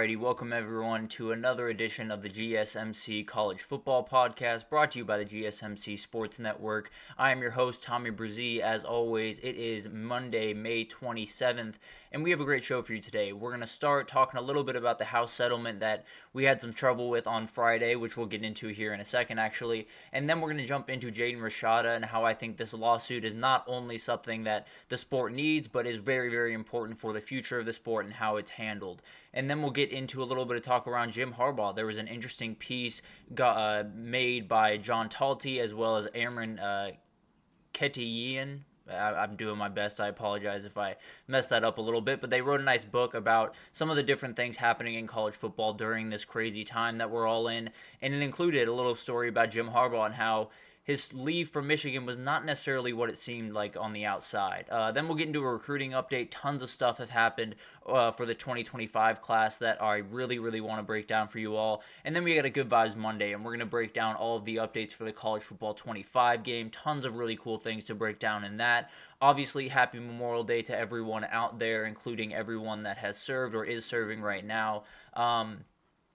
Alrighty, welcome everyone to another edition of the GSMC College Football Podcast, brought to you by the GSMC Sports Network. I am your host, Tommy Brzee. As always, it is Monday, May 27th, and we have a great show for you today. We're going to start talking a little bit about the House settlement that we had some trouble with on Friday, which we'll get into here in a second, actually. And then we're going to jump into Jaden Rashada and how I think this lawsuit is not only something that the sport needs, but is very, very important for the future of the sport and how it's handled. And then we'll get into a little bit of talk around Jim Harbaugh. There was an interesting piece made by John Talty as well as Aaron Ketiyian. I'm doing my best. I apologize if I messed that up a little bit. But they wrote a nice book about some of the different things happening in college football during this crazy time that we're all in. And it included a little story about Jim Harbaugh and how his leave from Michigan was not necessarily what it seemed like on the outside. Then we'll get into a recruiting update. Tons of stuff has happened for the 2025 class that I really, really want to break down for you all. And then we got a Good Vibes Monday, and we're going to break down all of the updates for the College Football 25 game. Tons of really cool things to break down in that. Obviously, happy Memorial Day to everyone out there, including everyone that has served or is serving right now.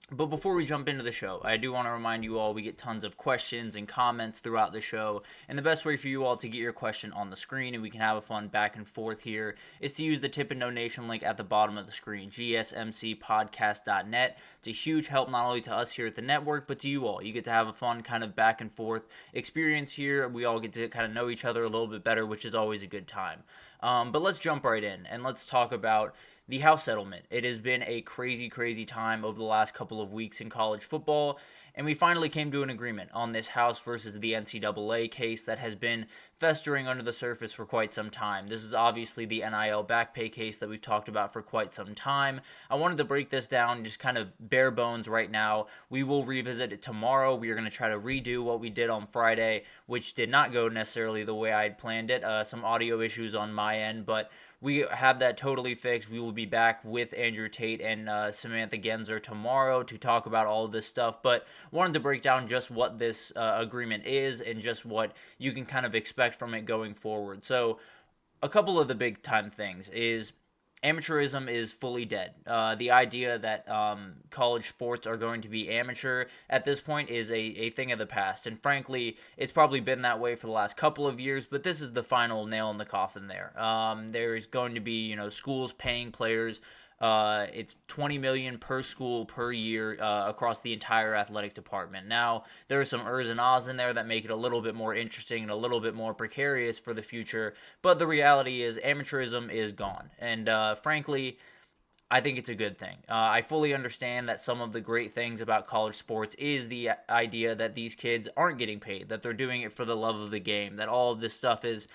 But before we jump into the show, I do want to remind you all we get tons of questions and comments throughout the show. And the best way for you all to get your question on the screen and we can have a fun back and forth here is to use the tip and donation link at the bottom of the screen, gsmcpodcast.net. It's a huge help not only to us here at the network, but to you all. You get to have a fun kind of back and forth experience here. We all get to kind of know each other a little bit better, which is always a good time. But let's jump right in and let's talk about the House settlement. It has been a crazy, crazy time over the last couple of weeks in college football, and we finally came to an agreement on this House versus the NCAA case that has been festering under the surface for quite some time. This is obviously the NIL back pay case that we've talked about for quite some time. I wanted to break this down just kind of bare bones right now. We will revisit it tomorrow. We are going to try to redo what we did on Friday, which did not go necessarily the way I had planned it. Some audio issues on my end, but we have that totally fixed. We will be back with Andrew Tate and Samantha Genzer tomorrow to talk about all of this stuff, but wanted to break down just what this agreement is and just what you can kind of expect from it going forward. So a couple of the big time things is amateurism is fully dead. The idea that college sports are going to be amateur at this point is a thing of the past. And frankly, it's probably been that way for the last couple of years, but this is the final nail in the coffin there. There's going to be, schools paying players. It's $20 million per school per year across the entire athletic department. Now, there are some ers and ahs in there that make it a little bit more interesting and a little bit more precarious for the future, but the reality is amateurism is gone, and frankly, I think it's a good thing. I fully understand that some of the great things about college sports is the idea that these kids aren't getting paid, that they're doing it for the love of the game, that all of this stuff is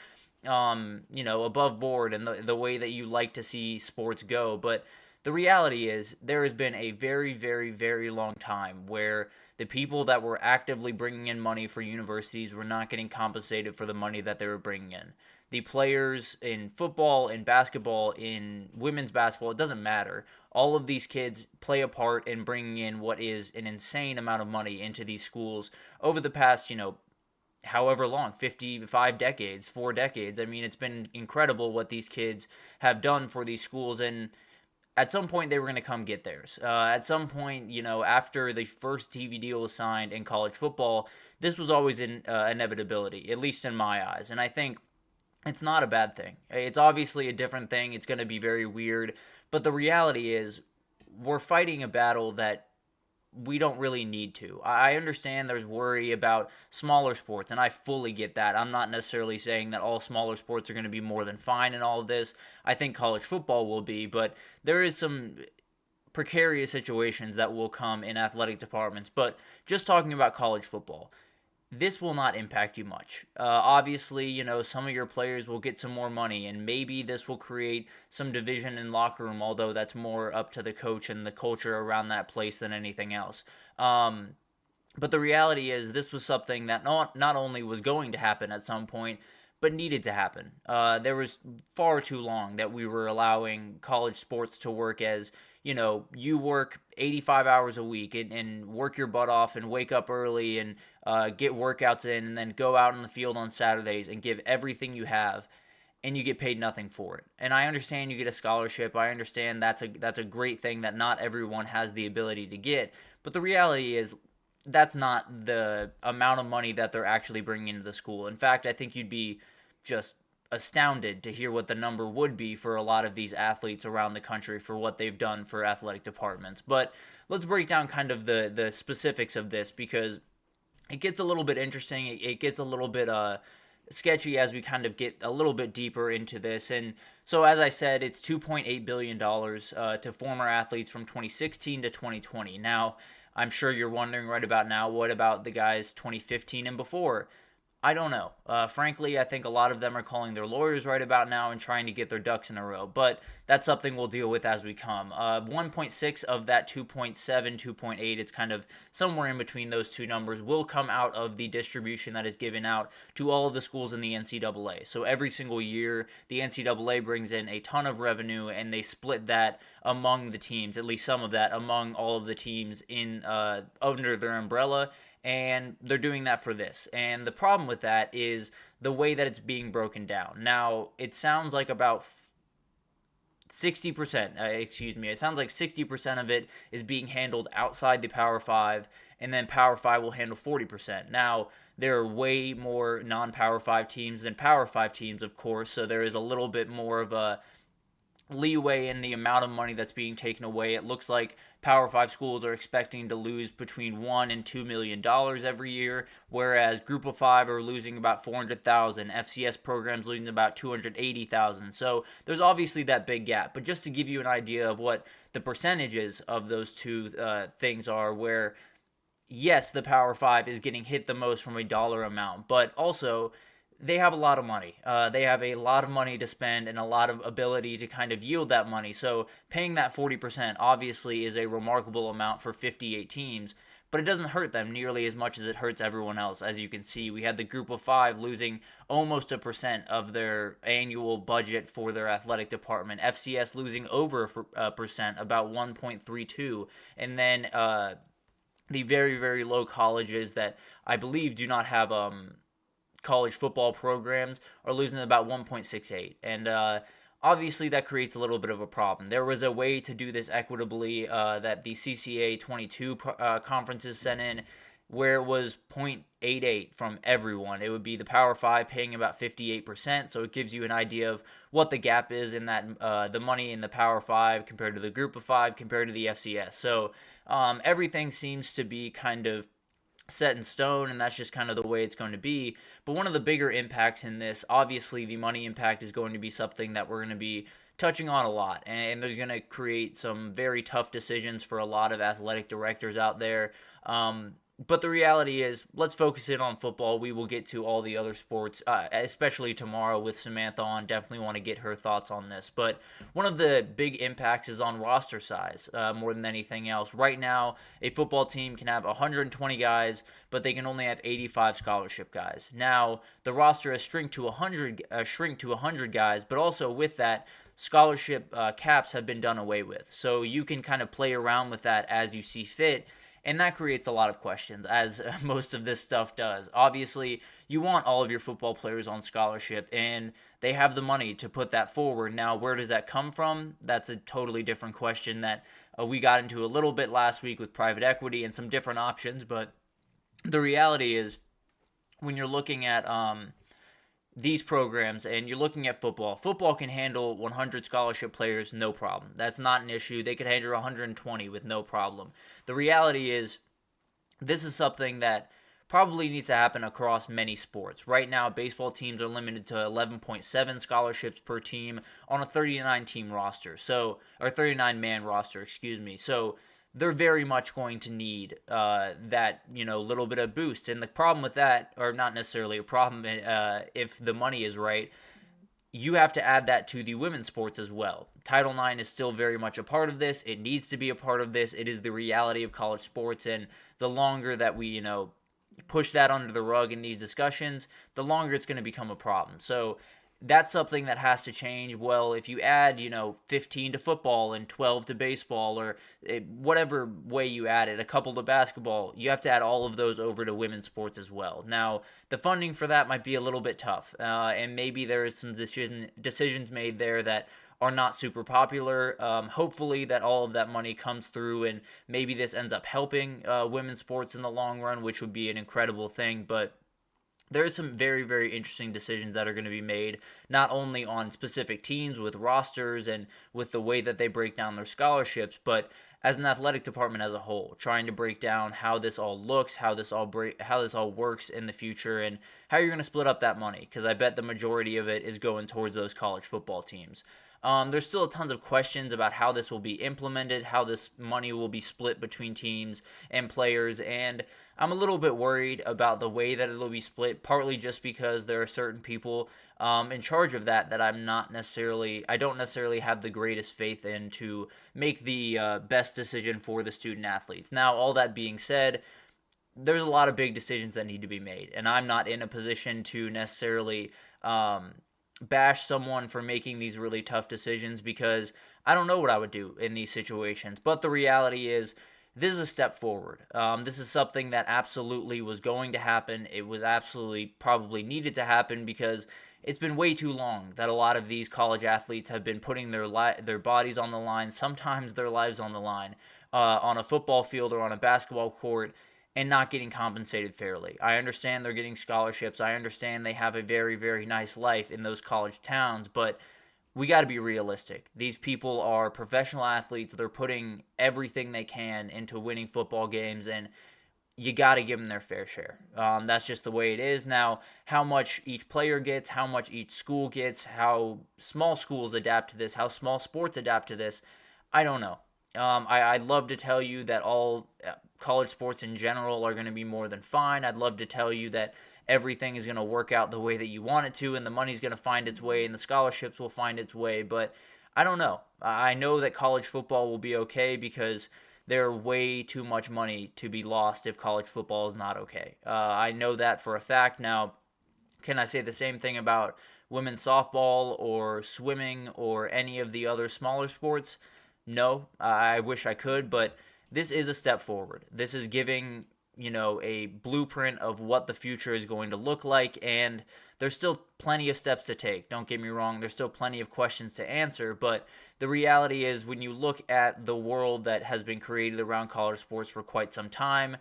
above board and the way that you like to see sports go. But the reality is there has been a very, very, very long time where the people that were actively bringing in money for universities were not getting compensated for the money that they were bringing in. The players in football, in basketball, in women's basketball, it doesn't matter. All of these kids play a part in bringing in what is an insane amount of money into these schools over the past, however long, 55 decades, 4 decades. I mean, it's been incredible what these kids have done for these schools, and at some point they were going to come get theirs. At some point, after the first TV deal was signed in college football, this was always an inevitability, at least in my eyes, and I think it's not a bad thing. It's obviously a different thing. It's going to be very weird, but the reality is we're fighting a battle that we don't really need to. I understand there's worry about smaller sports, and I fully get that. I'm not necessarily saying that all smaller sports are going to be more than fine in all of this. I think college football will be, but there is some precarious situations that will come in athletic departments. But just talking about college football, this will not impact you much. Obviously, some of your players will get some more money, and maybe this will create some division in locker room, although that's more up to the coach and the culture around that place than anything else. But the reality is this was something that not only was going to happen at some point, but needed to happen. There was far too long that we were allowing college sports to work as, you work 85 hours a week and work your butt off and wake up early and get workouts in and then go out in the field on Saturdays and give everything you have. and you get paid nothing for it. And I understand you get a scholarship. I understand that's a great thing that not everyone has the ability to get. But the reality is that's not the amount of money that they're actually bringing into the school. In fact, I think you'd be just astounded to hear what the number would be for a lot of these athletes around the country for what they've done for athletic departments. But let's break down kind of the specifics of this, because it gets a little bit interesting. It gets a little bit sketchy as we kind of get a little bit deeper into this. And so, as I said, it's $2.8 billion to former athletes from 2016 to 2020. Now, I'm sure you're wondering right about now, what about the guys 2015 and before? I don't know. Frankly, I think a lot of them are calling their lawyers right about now and trying to get their ducks in a row. But that's something we'll deal with as we come. 1.6 of that 2.7, 2.8, it's kind of somewhere in between those two numbers, will come out of the distribution that is given out to all of the schools in the NCAA. So every single year, the NCAA brings in a ton of revenue, and they split that among the teams, at least some of that, among all of the teams in under their umbrella. And they're doing that for this. And the problem with that is the way that it's being broken down. Now, it sounds like about 60%, it sounds like 60% of it is being handled outside the Power 5, and then Power 5 will handle 40%. Now, there are way more non-Power 5 teams than Power 5 teams, of course, so there is a little bit more of a leeway in the amount of money that's being taken away. It looks like Power 5 schools are expecting to lose between $1 and $2 million every year, whereas Group of 5 are losing about $400,000. FCS programs losing about $280,000. So there's obviously that big gap. But just to give you an idea of what the percentages of those two things are, where yes, the Power 5 is getting hit the most from a dollar amount, but also they have a lot of money. They have a lot of money to spend and a lot of ability to kind of yield that money. So paying that 40% obviously is a remarkable amount for 58 teams, but it doesn't hurt them nearly as much as it hurts everyone else. As you can see, we had the Group of 5 losing almost 1% of their annual budget for their athletic department. FCS losing over 1%, about 1.32, and then the very, very low colleges that I believe do not have college football programs are losing about 1.68, and obviously that creates a little bit of a problem. There was a way to do this equitably that the CCA 22 conferences sent in, where it was 0.88 from everyone. It would be the Power 5 paying about 58%, so it gives you an idea of what the gap is in that the money in the Power 5 compared to the Group of 5 compared to the FCS. So everything seems to be kind of set in stone, and that's just kind of the way it's going to be. But one of the bigger impacts in this, obviously the money impact, is going to be something that we're going to be touching on a lot, and there's going to create some very tough decisions for a lot of athletic directors out there. But the reality is, let's focus in on football. We will get to all the other sports, especially tomorrow with Samantha on. Definitely want to get her thoughts on this. But one of the big impacts is on roster size more than anything else. Right now, a football team can have 120 guys, but they can only have 85 scholarship guys. Now, the roster has shrunk to 100 guys, but also with that, scholarship caps have been done away with. So you can kind of play around with that as you see fit. And that creates a lot of questions, as most of this stuff does. Obviously, you want all of your football players on scholarship, and they have the money to put that forward. Now, where does that come from? That's a totally different question that we got into a little bit last week with private equity and some different options. But the reality is, when you're looking at these programs and you're looking at football can handle 100 scholarship players, no problem. That's not an issue. They could handle 120 with no problem. The reality is, this is something that probably needs to happen across many sports. Right now, baseball teams are limited to 11.7 scholarships per team on a 39-team roster. So, or 39-man roster, excuse me. So, they're very much going to need that, little bit of boost. And the problem with that, or not necessarily a problem if the money is right, you have to add that to the women's sports as well. Title IX is still very much a part of this. It needs to be a part of this. It is the reality of college sports, and the longer that we, push that under the rug in these discussions, the longer it's going to become a problem. So that's something that has to change. Well, if you add, 15 to football and 12 to baseball, or whatever way you add it, a couple to basketball, you have to add all of those over to women's sports as well. Now, the funding for that might be a little bit tough, and maybe there is some decisions made there that are not super popular. Hopefully that all of that money comes through, and maybe this ends up helping women's sports in the long run, which would be an incredible thing. But there are some very, very interesting decisions that are going to be made, not only on specific teams with rosters and with the way that they break down their scholarships, but as an athletic department as a whole, trying to break down how this all looks, how this all works in the future, and how you're going to split up that money, because I bet the majority of it is going towards those college football teams. There's still tons of questions about how this will be implemented, how this money will be split between teams and players, and I'm a little bit worried about the way that it'll be split, partly just because there are certain people in charge of that I don't necessarily have the greatest faith in to make the best decision for the student athletes. Now, all that being said, there's a lot of big decisions that need to be made, and I'm not in a position to necessarily bash someone for making these really tough decisions, because I don't know what I would do in these situations. But the reality is, this is a step forward. This is something that absolutely was going to happen. It was absolutely probably needed to happen, because it's been way too long that a lot of these college athletes have been putting their bodies on the line, sometimes their lives on the line, on a football field or on a basketball court, and not getting compensated fairly. I understand they're getting scholarships. I understand they have a very, very nice life in those college towns, but we got to be realistic. These people are professional athletes. They're putting everything they can into winning football games, and you got to give them their fair share. That's just the way it is. Now, how much each player gets, how much each school gets, how small schools adapt to this, how small sports adapt to this, I don't know. I'd love to tell you that all college sports in general are going to be more than fine. I'd love to tell you that everything is going to work out the way that you want it to, and the money's going to find its way, and the scholarships will find its way, but I don't know. I know that college football will be okay, because there's way too much money to be lost if college football is not okay. I know that for a fact. Now, can I say the same thing about women's softball or swimming or any of the other smaller sports? No, I wish I could, but this is a step forward. This is giving, a blueprint of what the future is going to look like, and there's still plenty of steps to take. Don't get me wrong, there's still plenty of questions to answer, but the reality is, when you look at the world that has been created around college sports for quite some time,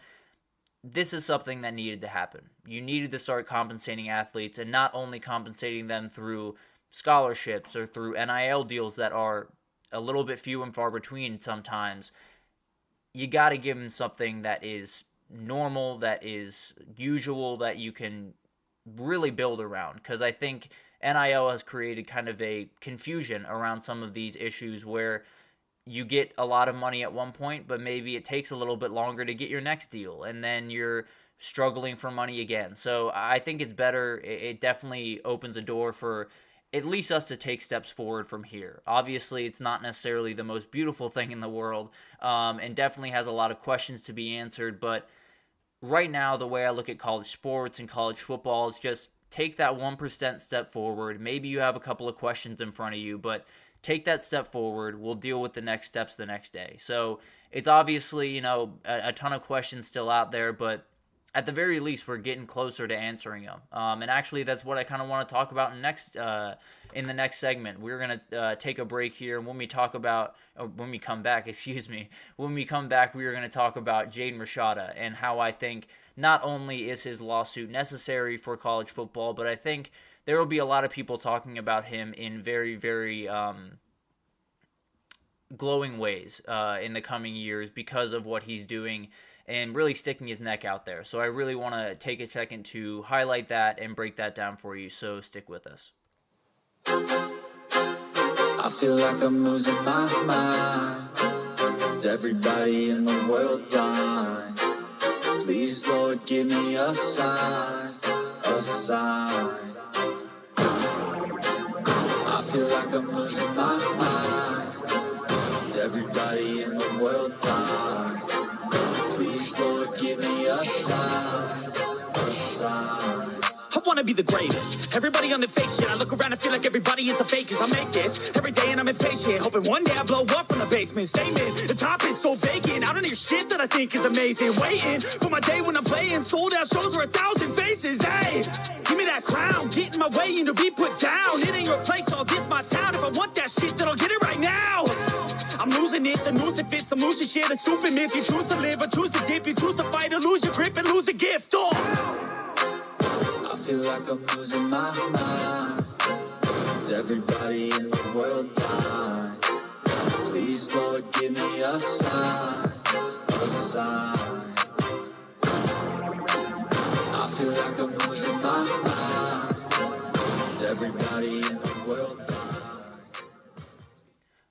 this is something that needed to happen. You needed to start compensating athletes, and not only compensating them through scholarships or through NIL deals that are a little bit few and far between sometimes. You got to give them something that is normal, that is usual, that you can really build around. Because I think NIL has created kind of a confusion around some of these issues, where you get a lot of money at one point, but maybe it takes a little bit longer to get your next deal, and then you're struggling for money again. So I think it's better. It definitely opens a door for at least us to take steps forward from here. Obviously, it's not necessarily the most beautiful thing in the world, and definitely has a lot of questions to be answered, but right now, the way I look at college sports and college football is just take that 1% step forward. Maybe you have a couple of questions in front of you, but take that step forward. We'll deal with the next steps the next day. So it's obviously, a ton of questions still out there, but at the very least, we're getting closer to answering them. And actually, that's what I kind of want to talk about in the next segment. We're going to take a break here, and when we come back, we are going to talk about Jaden Rashada and how I think not only is his lawsuit necessary for college football, but I think there will be a lot of people talking about him in very, very glowing ways in the coming years because of what he's doing and really sticking his neck out there. So I really want to take a second to highlight that and break that down for you, so stick with us. I feel like I'm losing my mind. Is everybody in the world blind? Please, Lord, give me a sign, a sign. I feel like I'm losing my mind. Is everybody in the world blind? Please, Lord, give me a sign, a sign. I wanna be the greatest. Everybody on the fake shit. I look around and feel like everybody is the fakest. I make this every day and I'm impatient. Hoping one day I blow up from the basement. Statement, the top is so vacant. I don't hear shit that I think is amazing. Waiting for my day when I'm playing. Sold out shows for 1,000 faces. Hey, give me that crown. Get in my way and to be put down. It ain't your place, all this my town. If I want that shit, then I'll get it right now. I'm losing it, the noose it fits. I'm losing shit, a stupid myth. You choose to live or choose to dip. You choose to fight or lose your grip and lose a gift. I feel like I'm losing my mind. Is everybody in the world blind? Please, Lord, give me a sign, a sign. I feel like I'm losing my mind. Is everybody in the world blind?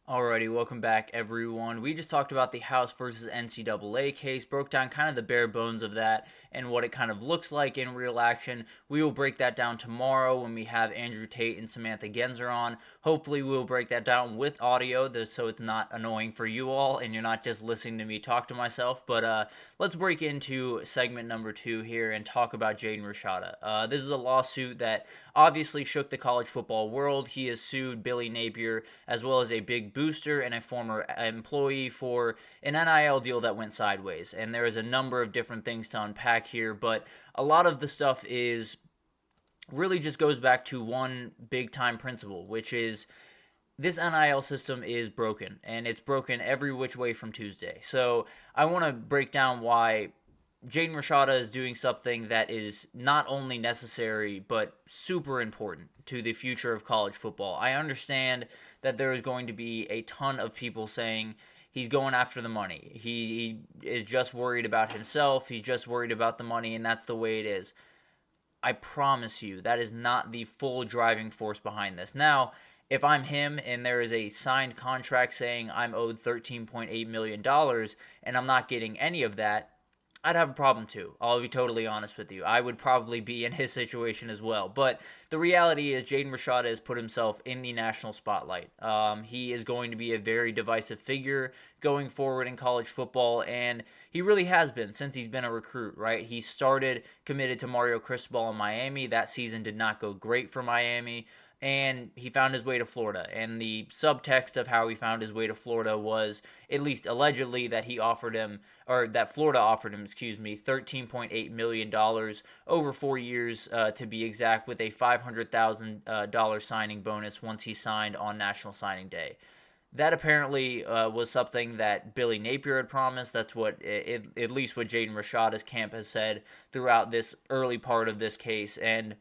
Alrighty, welcome back everyone. We just talked about the House versus NCAA case, broke down kind of the bare bones of that and what it kind of looks like in real action. We will break that down tomorrow when we have Andrew Tate and Samantha Genzer on. Hopefully we will break that down with audio so it's not annoying for you all and you're not just listening to me talk to myself. But let's break into segment number 2 here and talk about Jaden Rashada. This is a lawsuit that obviously shook the college football world. He has sued Billy Napier as well as a big booster and a former employee for an NIL deal that went sideways. And there is a number of different things to unpack here, but a lot of the stuff is really just goes back to one big time principle, which is this NIL system is broken, and it's broken every which way from Tuesday. So I want to break down why Jaden Rashada is doing something that is not only necessary, but super important to the future of college football. I understand that there is going to be a ton of people saying he's going after the money. He is just worried about himself. He's just worried about the money, and that's the way it is. I promise you, that is not the full driving force behind this. Now, if I'm him and there is a signed contract saying I'm owed $13.8 million and I'm not getting any of that, I'd have a problem too. I'll be totally honest with you. I would probably be in his situation as well. But the reality is Jaden Rashada has put himself in the national spotlight. He is going to be a very divisive figure going forward in college football, and he really has been since he's been a recruit, right? He started committed to Mario Cristobal in Miami. That season did not go great for Miami, and he found his way to Florida. And the subtext of how he found his way to Florida was, at least allegedly, that he offered him, or that Florida offered him, $13.8 million over 4 years, to be exact, with a $500,000 signing bonus once he signed on National Signing Day. That apparently was something that Billy Napier had promised. That's what, at least what Jaden Rashada's camp has said throughout this early part of this case. And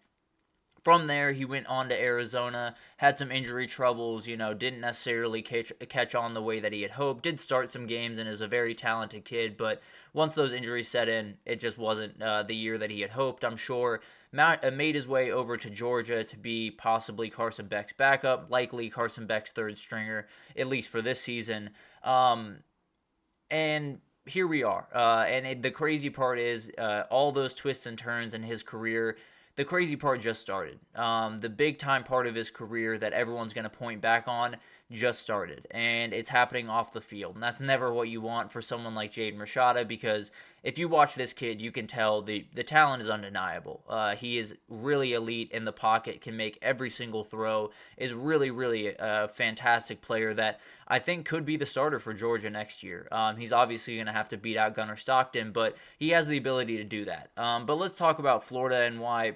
from there, he went on to Arizona, had some injury troubles, didn't necessarily catch on the way that he had hoped, did start some games and is a very talented kid, but once those injuries set in, it just wasn't the year that he had hoped, I'm sure. Made his way over to Georgia to be possibly Carson Beck's backup, likely Carson Beck's third stringer, at least for this season. And here we are. The crazy part is all those twists and turns in his career. The crazy part just started. The big-time part of his career that everyone's going to point back on just started, and it's happening off the field. And that's never what you want for someone like Jaden Rashada, because if you watch this kid, you can tell the talent is undeniable. He is really elite in the pocket, can make every single throw, is really, really a fantastic player that I think could be the starter for Georgia next year. He's obviously going to have to beat out Gunnar Stockton, but he has the ability to do that. But let's talk about Florida and why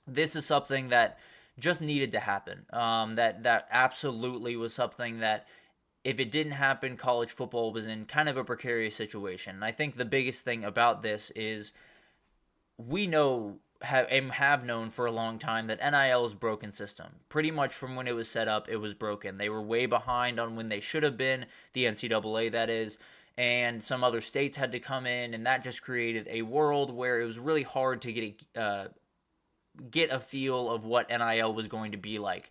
this is something that just needed to happen. That absolutely was something that, if it didn't happen, college football was in kind of a precarious situation. And I think the biggest thing about this is we know have known for a long time that NIL is a broken system. Pretty much from when it was set up, it was broken. They were way behind on when they should have been, the NCAA that is, and some other states had to come in, and that just created a world where it was really hard to get a feel of what NIL was going to be like.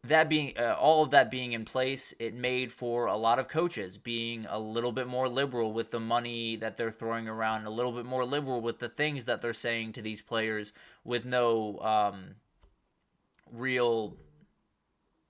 That being all of that being in place, it made for a lot of coaches being a little bit more liberal with the money that they're throwing around, a little bit more liberal with the things that they're saying to these players, with no real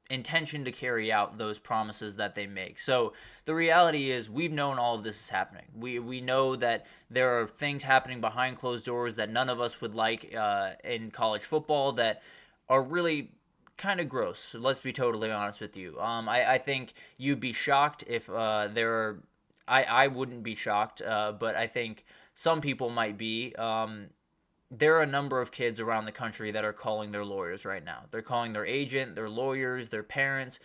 intention to carry out those promises that they make. So the reality is we've known all of this is happening. We know that there are things happening behind closed doors that none of us would like in college football that are really kind of gross. So let's be totally honest with you. I think you'd be shocked if there are. I wouldn't be shocked, but I think some people might be. There are a number of kids around the country that are calling their lawyers right now. They're calling their agent, their lawyers, their parents,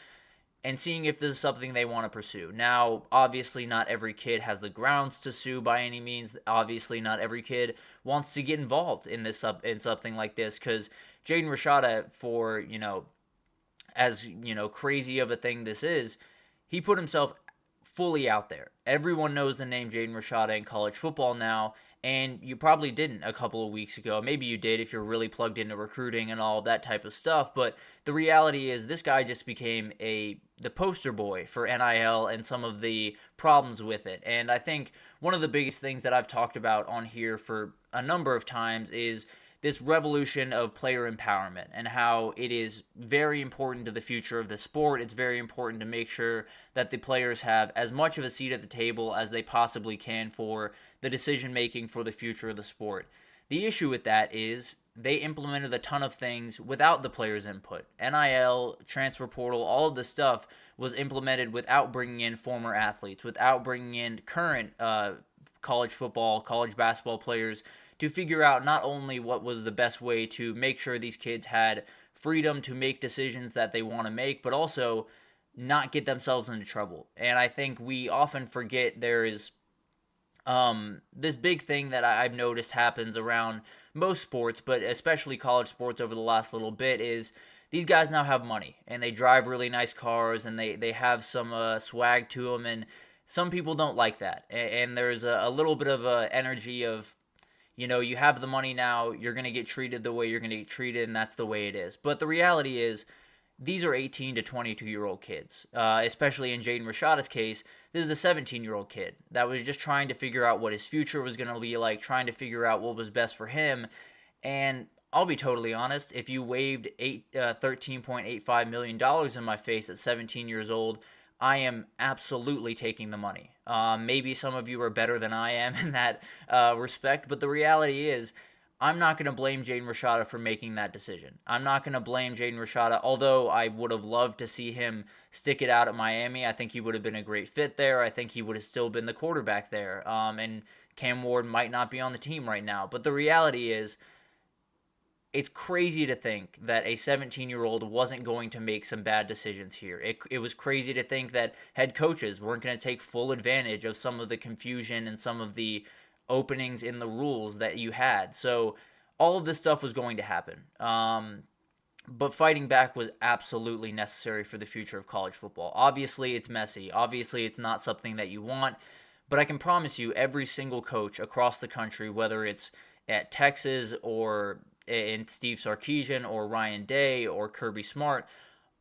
and seeing if this is something they want to pursue. Now, obviously, not every kid has the grounds to sue by any means. Obviously, not every kid wants to get involved in in something like this, because Jaden Rashada, for as crazy of a thing this is, he put himself fully out there. Everyone knows the name Jaden Rashada in college football now, and you probably didn't a couple of weeks ago. Maybe you did if you're really plugged into recruiting and all that type of stuff, but the reality is this guy just became the poster boy for NIL and some of the problems with it. And I think one of the biggest things that I've talked about on here for a number of times is this revolution of player empowerment and how it is very important to the future of the sport. It's very important to make sure that the players have as much of a seat at the table as they possibly can for the decision making for the future of the sport. The issue with that is they implemented a ton of things without the players' input. NIL, transfer portal, all of this stuff was implemented without bringing in former athletes, without bringing in current college football, college basketball players to figure out not only what was the best way to make sure these kids had freedom to make decisions that they want to make, but also not get themselves into trouble. And I think we often forget there is this big thing that I've noticed happens around most sports, but especially college sports over the last little bit, is these guys now have money and they drive really nice cars and they have some swag to them, and some people don't like that. And there's a little bit of a energy of, you have the money now, you're going to get treated the way you're going to get treated, and that's the way it is. But the reality is, these are 18 to 22-year-old kids. Especially in Jaden Rashada's case, this is a 17-year-old kid that was just trying to figure out what his future was going to be like, trying to figure out what was best for him. And I'll be totally honest, if you waved $13.85 million in my face at 17 years old, I am absolutely taking the money. Maybe some of you are better than I am in that respect, but the reality is I'm not going to blame Jaden Rashada for making that decision. I'm not going to blame Jaden Rashada, although I would have loved to see him stick it out at Miami. I think he would have been a great fit there. I think he would have still been the quarterback there, and Cam Ward might not be on the team right now. But the reality is, it's crazy to think that a 17-year-old wasn't going to make some bad decisions here. It was crazy to think that head coaches weren't going to take full advantage of some of the confusion and some of the openings in the rules that you had. So all of this stuff was going to happen. But fighting back was absolutely necessary for the future of college football. Obviously, it's messy. Obviously, it's not something that you want. But I can promise you, every single coach across the country, whether it's at Texas or in Steve Sarkisian or Ryan Day or Kirby Smart,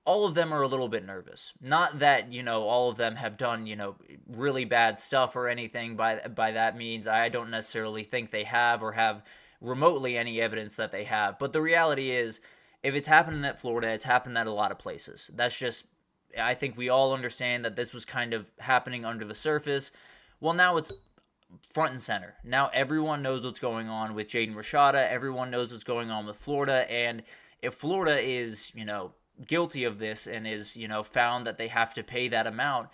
all of them are a little bit nervous. Not that, all of them have done, really bad stuff or anything by that means. I don't necessarily think they have or have remotely any evidence that they have. But the reality is, if it's happening at Florida, it's happened at a lot of places. That's just, I think we all understand that this was kind of happening under the surface. Well, now it's front and center. Now everyone knows what's going on with Jaden Rashada. Everyone knows what's going on with Florida. And if Florida is, guilty of this and is, found that they have to pay that amount,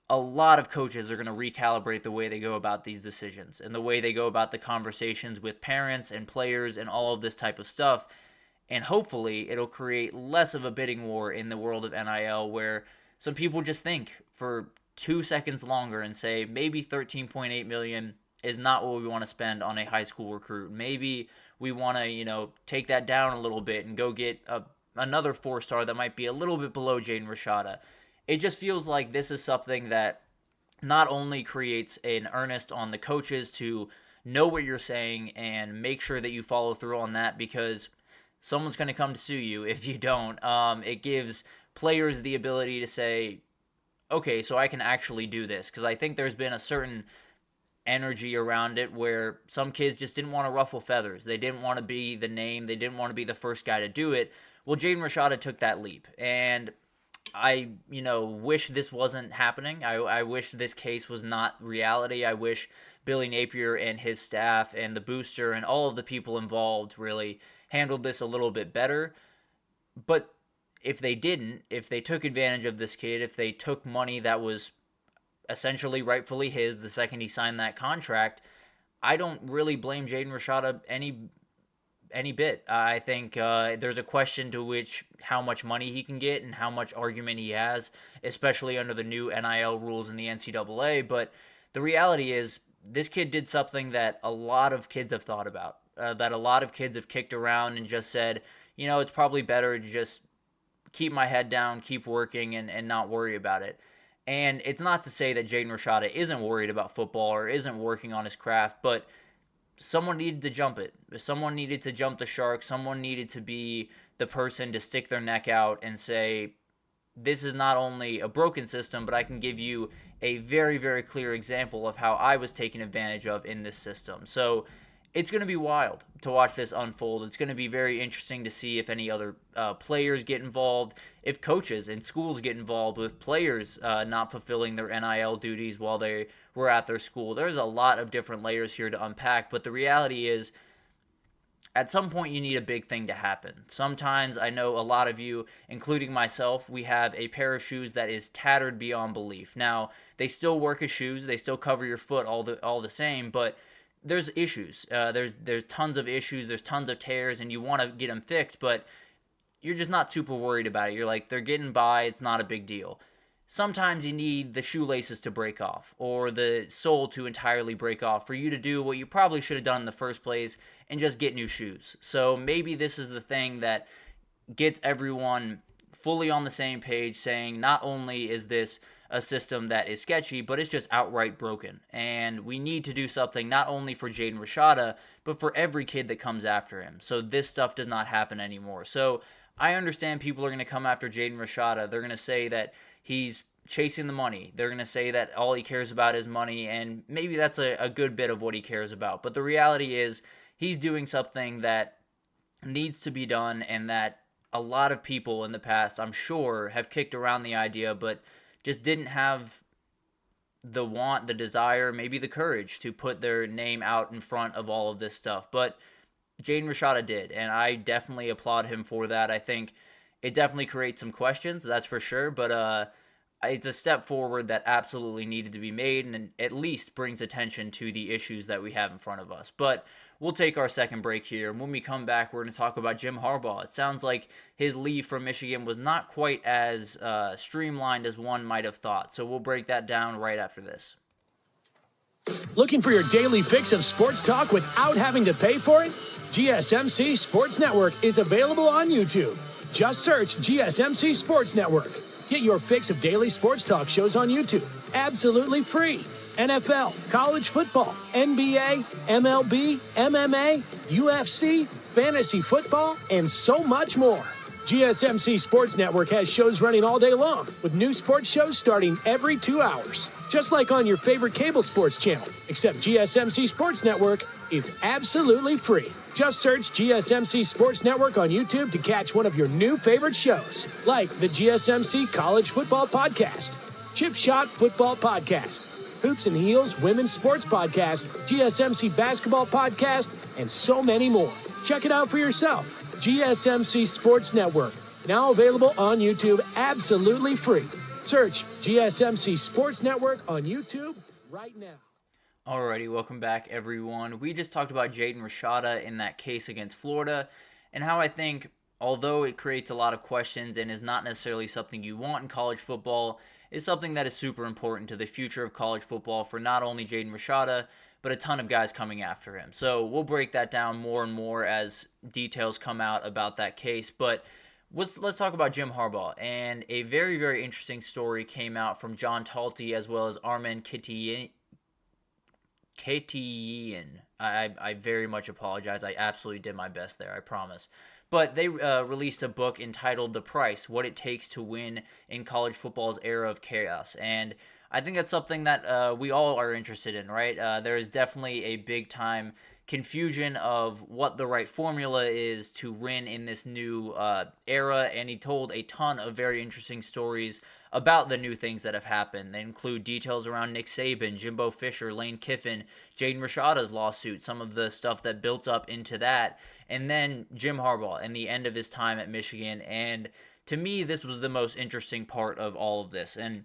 a lot of coaches are going to recalibrate the way they go about these decisions and the way they go about the conversations with parents and players and all of this type of stuff. And hopefully it'll create less of a bidding war in the world of NIL, where some people just think for 2 seconds longer and say maybe $13.8 million is not what we want to spend on a high school recruit. Maybe we want to, take that down a little bit and go get another 4-star that might be a little bit below Jaden Rashada. It just feels like this is something that not only creates an earnest on the coaches to know what you're saying and make sure that you follow through on that, because someone's going to come to sue you if you don't. It gives players the ability to say, okay, so I can actually do this, because I think there's been a certain energy around it where some kids just didn't want to ruffle feathers. They didn't want to be the name. They didn't want to be the first guy to do it. Well, Jaden Rashada took that leap, and I wish this wasn't happening. I wish this case was not reality. I wish Billy Napier and his staff and the booster and all of the people involved really handled this a little bit better. But if they didn't, if they took advantage of this kid, if they took money that was essentially rightfully his the second he signed that contract, I don't really blame Jaden Rashada any bit. I think there's a question to which how much money he can get and how much argument he has, especially under the new NIL rules in the NCAA. But the reality is this kid did something that a lot of kids have thought about, that a lot of kids have kicked around and just said, it's probably better to just keep my head down, keep working, and not worry about it. And it's not to say that Jaden Rashada isn't worried about football or isn't working on his craft, but someone needed to jump it. Someone needed to jump the shark. Someone needed to be the person to stick their neck out and say, this is not only a broken system, but I can give you a very, very clear example of how I was taken advantage of in this system. So it's going to be wild to watch this unfold. It's going to be very interesting to see if any other players get involved, if coaches and schools get involved with players not fulfilling their NIL duties while they were at their school. There's a lot of different layers here to unpack, but the reality is at some point you need a big thing to happen. Sometimes I know a lot of you, including myself, we have a pair of shoes that is tattered beyond belief. Now, they still work as shoes. They still cover your foot all the same, but there's issues. There's tons of issues. There's tons of tears, and you want to get them fixed, but you're just not super worried about it. You're like, they're getting by. It's not a big deal. Sometimes you need the shoelaces to break off or the sole to entirely break off for you to do what you probably should have done in the first place and just get new shoes. So maybe this is the thing that gets everyone fully on the same page, saying not only is this a system that is sketchy, but it's just outright broken. And we need to do something not only for Jaden Rashada, but for every kid that comes after him. So this stuff does not happen anymore. So I understand people are going to come after Jaden Rashada. They're going to say that he's chasing the money. They're going to say that all he cares about is money, and maybe that's a good bit of what he cares about. But the reality is he's doing something that needs to be done, and that a lot of people in the past, I'm sure, have kicked around the idea, but just didn't have the want, the desire, maybe the courage to put their name out in front of all of this stuff. But Jaden Rashada did, and I definitely applaud him for that. I think it definitely creates some questions, that's for sure, but it's a step forward that absolutely needed to be made and at least brings attention to the issues that we have in front of us. But we'll take our second break here, and when we come back, we're going to talk about Jim Harbaugh. It sounds like his leave from Michigan was not quite as streamlined as one might have thought, so we'll break that down right after this. Looking for your daily fix of sports talk without having to pay for it? GSMC Sports Network is available on YouTube. Just search GSMC Sports Network. Get your fix of daily sports talk shows on YouTube, absolutely free. NFL, college football, NBA, MLB, MMA, UFC, fantasy football, and so much more. GSMC Sports Network has shows running all day long, with new sports shows starting every 2 hours. Just like on your favorite cable sports channel, except GSMC Sports Network is absolutely free. Just search GSMC Sports Network on YouTube to catch one of your new favorite shows, like the GSMC College Football Podcast, Chip Shot Football Podcast, Hoops and Heels Women's Sports Podcast, GSMC Basketball Podcast, and so many more. Check it out for yourself. GSMC Sports Network, now available on YouTube absolutely free. Search GSMC Sports Network on YouTube right now. Alrighty, welcome back, everyone. We just talked about Jaden Rashada in that case against Florida, and how I think, although it creates a lot of questions and is not necessarily something you want in college football, is something that is super important to the future of college football for not only Jaden Rashada, but a ton of guys coming after him. So we'll break that down more and more as details come out about that case. But let's talk about Jim Harbaugh. And a very, very interesting story came out from John Talty as well as Armen Keteyian. I very much apologize. I absolutely did my best there, I promise. But they released a book entitled The Price, What It Takes to Win in College Football's Era of Chaos. And I think that's something that we all are interested in, right? There is definitely a big-time confusion of what the right formula is to win in this new era, and he told a ton of very interesting stories about the new things that have happened. They include details around Nick Saban, Jimbo Fisher, Lane Kiffin, Jaden Rashada's lawsuit, some of the stuff that built up into that, and then Jim Harbaugh and the end of his time at Michigan. And to me, this was the most interesting part of all of this. And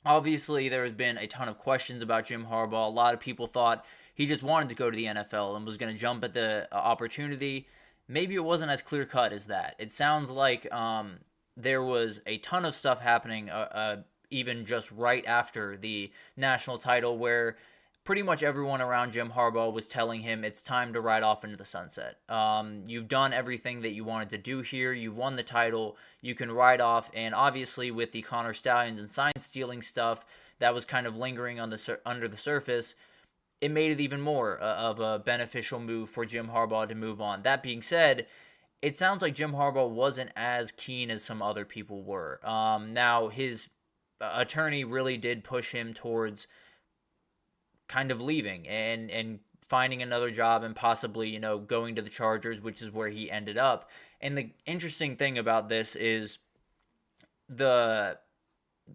obviously, there has been a ton of questions about Jim Harbaugh. A lot of people thought he just wanted to go to the NFL and was going to jump at the opportunity. Maybe it wasn't as clear-cut as that. It sounds like there was a ton of stuff happening even just right after the national title, where pretty much everyone around Jim Harbaugh was telling him it's time to ride off into the sunset. You've done everything that you wanted to do here. You've won the title. You can ride off. And obviously with the Connor Stallions and sign stealing stuff that was kind of lingering on under the surface, it made it even more of a beneficial move for Jim Harbaugh to move on. That being said, it sounds like Jim Harbaugh wasn't as keen as some other people were. Now, his attorney really did push him towards kind of leaving and finding another job and possibly, going to the Chargers, which is where he ended up. And the interesting thing about this is the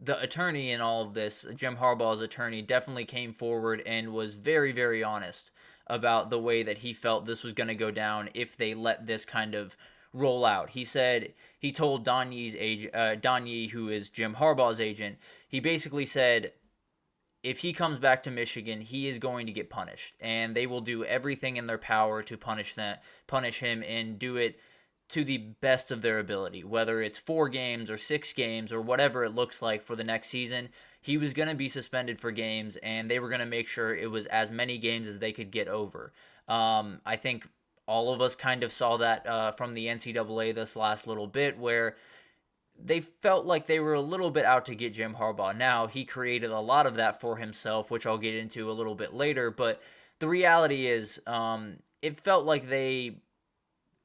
attorney in all of this, Jim Harbaugh's attorney, definitely came forward and was very, very honest about the way that he felt this was going to go down if they let this kind of roll out. He said, he told Don Yee, who is Jim Harbaugh's agent, he basically said, if he comes back to Michigan, he is going to get punished, and they will do everything in their power to punish him, and do it to the best of their ability, whether it's 4 games or 6 games or whatever it looks like for the next season. He was going to be suspended for games, and they were going to make sure it was as many games as they could get over. I think all of us kind of saw that from the NCAA this last little bit, where they felt like they were a little bit out to get Jim Harbaugh. Now, he created a lot of that for himself, which I'll get into a little bit later, but the reality is it felt like they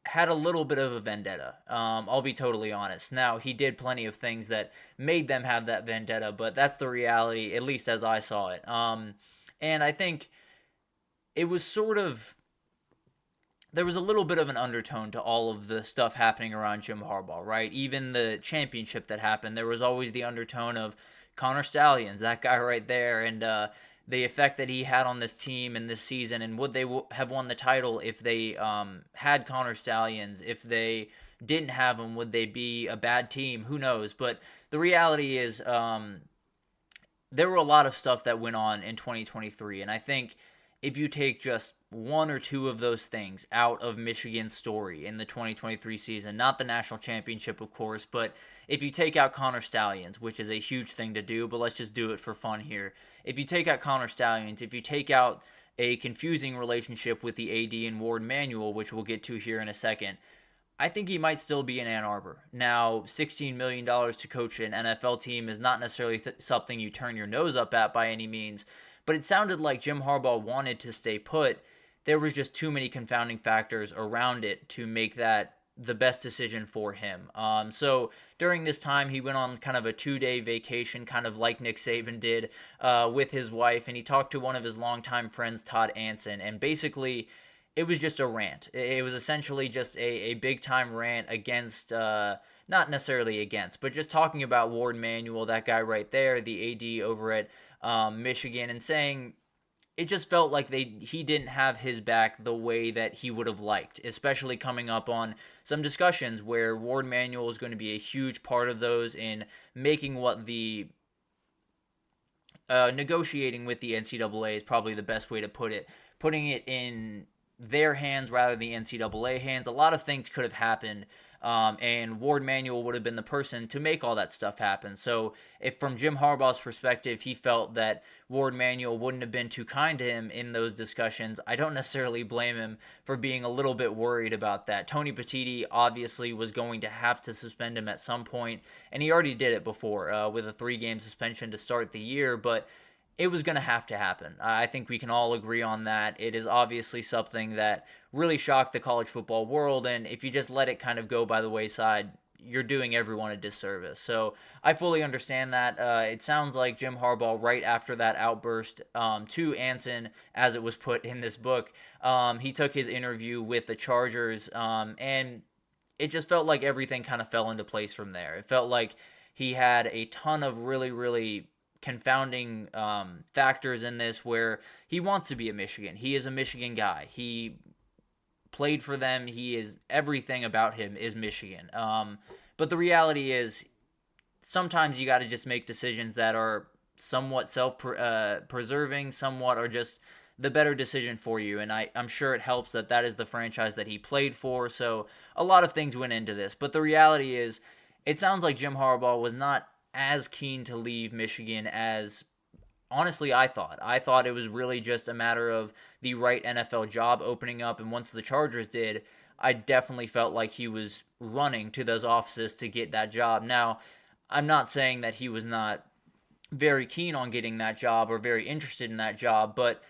had a little bit of a vendetta. I'll be totally honest. Now, he did plenty of things that made them have that vendetta, but that's the reality, at least as I saw it. And I think it was there was a little bit of an undertone to all of the stuff happening around Jim Harbaugh, right? Even the championship that happened, there was always the undertone of Connor Stallions, that guy right there, and the effect that he had on this team and this season, and would they have won the title if they had Connor Stallions? If they didn't have him, would they be a bad team? Who knows? But the reality is there were a lot of stuff that went on in 2023, and I think if you take just 1 or 2 of those things out of Michigan's story in the 2023 season, not the national championship, of course, but if you take out Connor Stallions, which is a huge thing to do, but let's just do it for fun here. If you take out Connor Stallions, if you take out a confusing relationship with the AD and Ward Manuel, which we'll get to here in a second, I think he might still be in Ann Arbor. Now, $16 million to coach an NFL team is not necessarily something you turn your nose up at by any means, but it sounded like Jim Harbaugh wanted to stay put. There was just too many confounding factors around it to make that the best decision for him. So during this time, he went on kind of a 2-day vacation, kind of like Nick Saban did with his wife, and he talked to one of his longtime friends, Todd Anson, and basically it was just a rant. It was essentially just a big-time rant against, not necessarily against, but just talking about Ward Manuel, that guy right there, the AD over at Michigan, and saying it just felt like he didn't have his back the way that he would have liked, especially coming up on some discussions where Ward Manuel is going to be a huge part of those in making what the negotiating with the NCAA is probably the best way to put it, putting it in their hands rather than the NCAA hands. A lot of things could have happened, and Ward Manuel would have been the person to make all that stuff happen. So if from Jim Harbaugh's perspective, he felt that Ward Manuel wouldn't have been too kind to him in those discussions, I don't necessarily blame him for being a little bit worried about that. Tony Petitti obviously was going to have to suspend him at some point, and he already did it before with a 3-game suspension to start the year, but it was going to have to happen. I think we can all agree on that. It is obviously something that really shocked the college football world, and if you just let it kind of go by the wayside, you're doing everyone a disservice. So I fully understand that. It sounds like Jim Harbaugh, right after that outburst to Anson, as it was put in this book, he took his interview with the Chargers, and it just felt like everything kind of fell into place from there. It felt like he had a ton of really, really confounding factors in this, where he wants to be at Michigan. He is a Michigan guy. He played for them. He is, everything about him is Michigan. But the reality is, sometimes you got to just make decisions that are somewhat self-preserving, somewhat are just the better decision for you. And I'm sure it helps that that is the franchise that he played for. So a lot of things went into this. But the reality is, it sounds like Jim Harbaugh was not as keen to leave Michigan as, honestly, I thought. I thought it was really just a matter of the right NFL job opening up. And once the Chargers did, I definitely felt like he was running to those offices to get that job. Now, I'm not saying that he was not very keen on getting that job or very interested in that job, but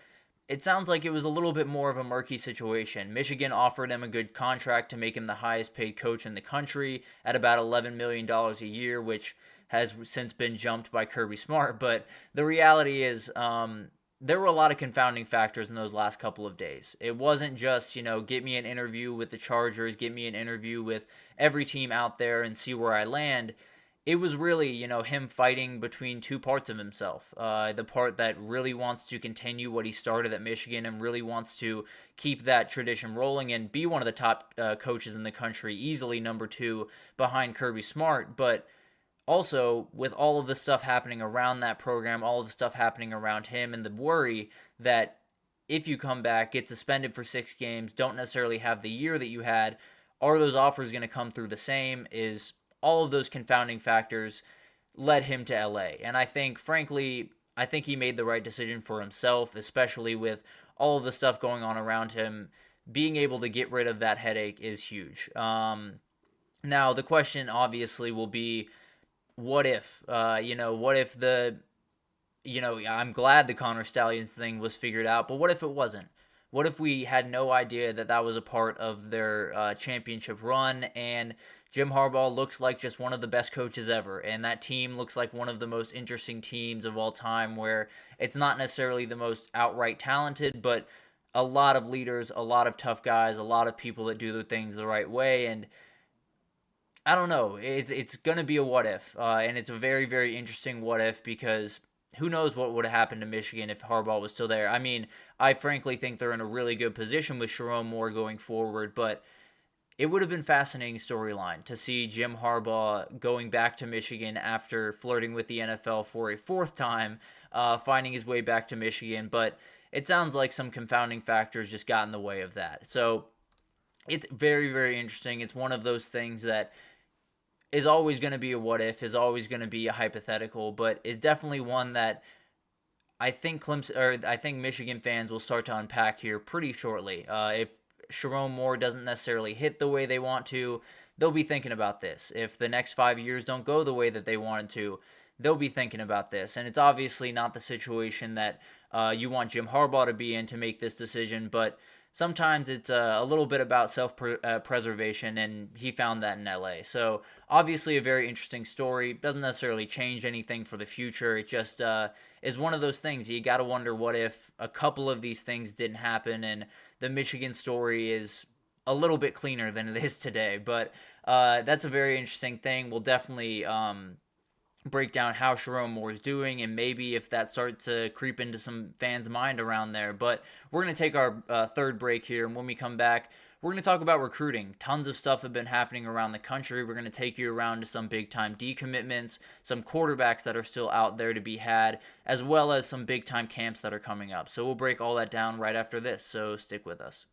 it sounds like it was a little bit more of a murky situation. Michigan offered him a good contract to make him the highest paid coach in the country at about $11 million a year, which has since been jumped by Kirby Smart. But the reality is, there were a lot of confounding factors in those last couple of days. It wasn't just, get me an interview with the Chargers, get me an interview with every team out there and see where I land. It was really, him fighting between two parts of himself. The part that really wants to continue what he started at Michigan and really wants to keep that tradition rolling and be one of the top coaches in the country, easily number 2 behind Kirby Smart. But also, with all of the stuff happening around that program, all of the stuff happening around him, and the worry that if you come back, get suspended for 6 games, don't necessarily have the year that you had, are those offers going to come through the same? Is all of those confounding factors led him to LA. And I think, frankly, he made the right decision for himself, especially with all of the stuff going on around him. Being able to get rid of that headache is huge. Now, the question obviously will be, what if? What if I'm glad the Connor Stallions thing was figured out, but what if it wasn't? What if we had no idea that that was a part of their championship run, and Jim Harbaugh looks like just one of the best coaches ever, and that team looks like one of the most interesting teams of all time, where it's not necessarily the most outright talented, but a lot of leaders, a lot of tough guys, a lot of people that do the things the right way. And I don't know, it's going to be a what if, and it's a very, very interesting what if, because who knows what would have happened to Michigan if Harbaugh was still there. I mean, I frankly think they're in a really good position with Sharon Moore going forward, but it would have been a fascinating storyline to see Jim Harbaugh going back to Michigan after flirting with the NFL for a 4th time, finding his way back to Michigan. But it sounds like some confounding factors just got in the way of that. So it's very, very interesting. It's one of those things that is always going to be a what if, is always going to be a hypothetical, but is definitely one that I think Michigan fans will start to unpack here pretty shortly. If Sharon Moore doesn't necessarily hit the way they want to, they'll be thinking about this. If the next 5 years don't go the way that they wanted to, they'll be thinking about this. And it's obviously not the situation that you want Jim Harbaugh to be in to make this decision, but sometimes it's a little bit about self-preservation, and he found that in LA. So obviously a very interesting story. Doesn't necessarily change anything for the future. It just is one of those things. You got to wonder what if a couple of these things didn't happen, and the Michigan story is a little bit cleaner than it is today. But that's a very interesting thing. We'll definitely break down how Sharon Moore is doing, and maybe if that starts to creep into some fans' mind around there. But we're going to take our 3rd break here, and when we come back, we're going to talk about recruiting. Tons of stuff have been happening around the country. We're going to take you around to some big-time decommitments, some quarterbacks that are still out there to be had, as well as some big-time camps that are coming up. So we'll break all that down right after this, so stick with us.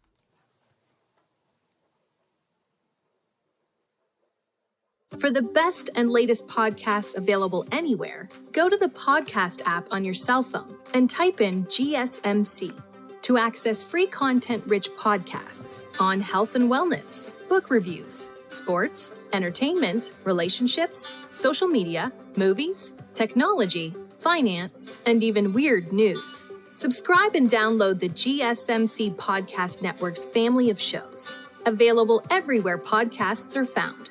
For the best and latest podcasts available anywhere, go to the podcast app on your cell phone and type in GSMC to access free content-rich podcasts on health and wellness, book reviews, sports, entertainment, relationships, social media, movies, technology, finance, and even weird news. Subscribe and download the GSMC Podcast Network's family of shows, available everywhere podcasts are found.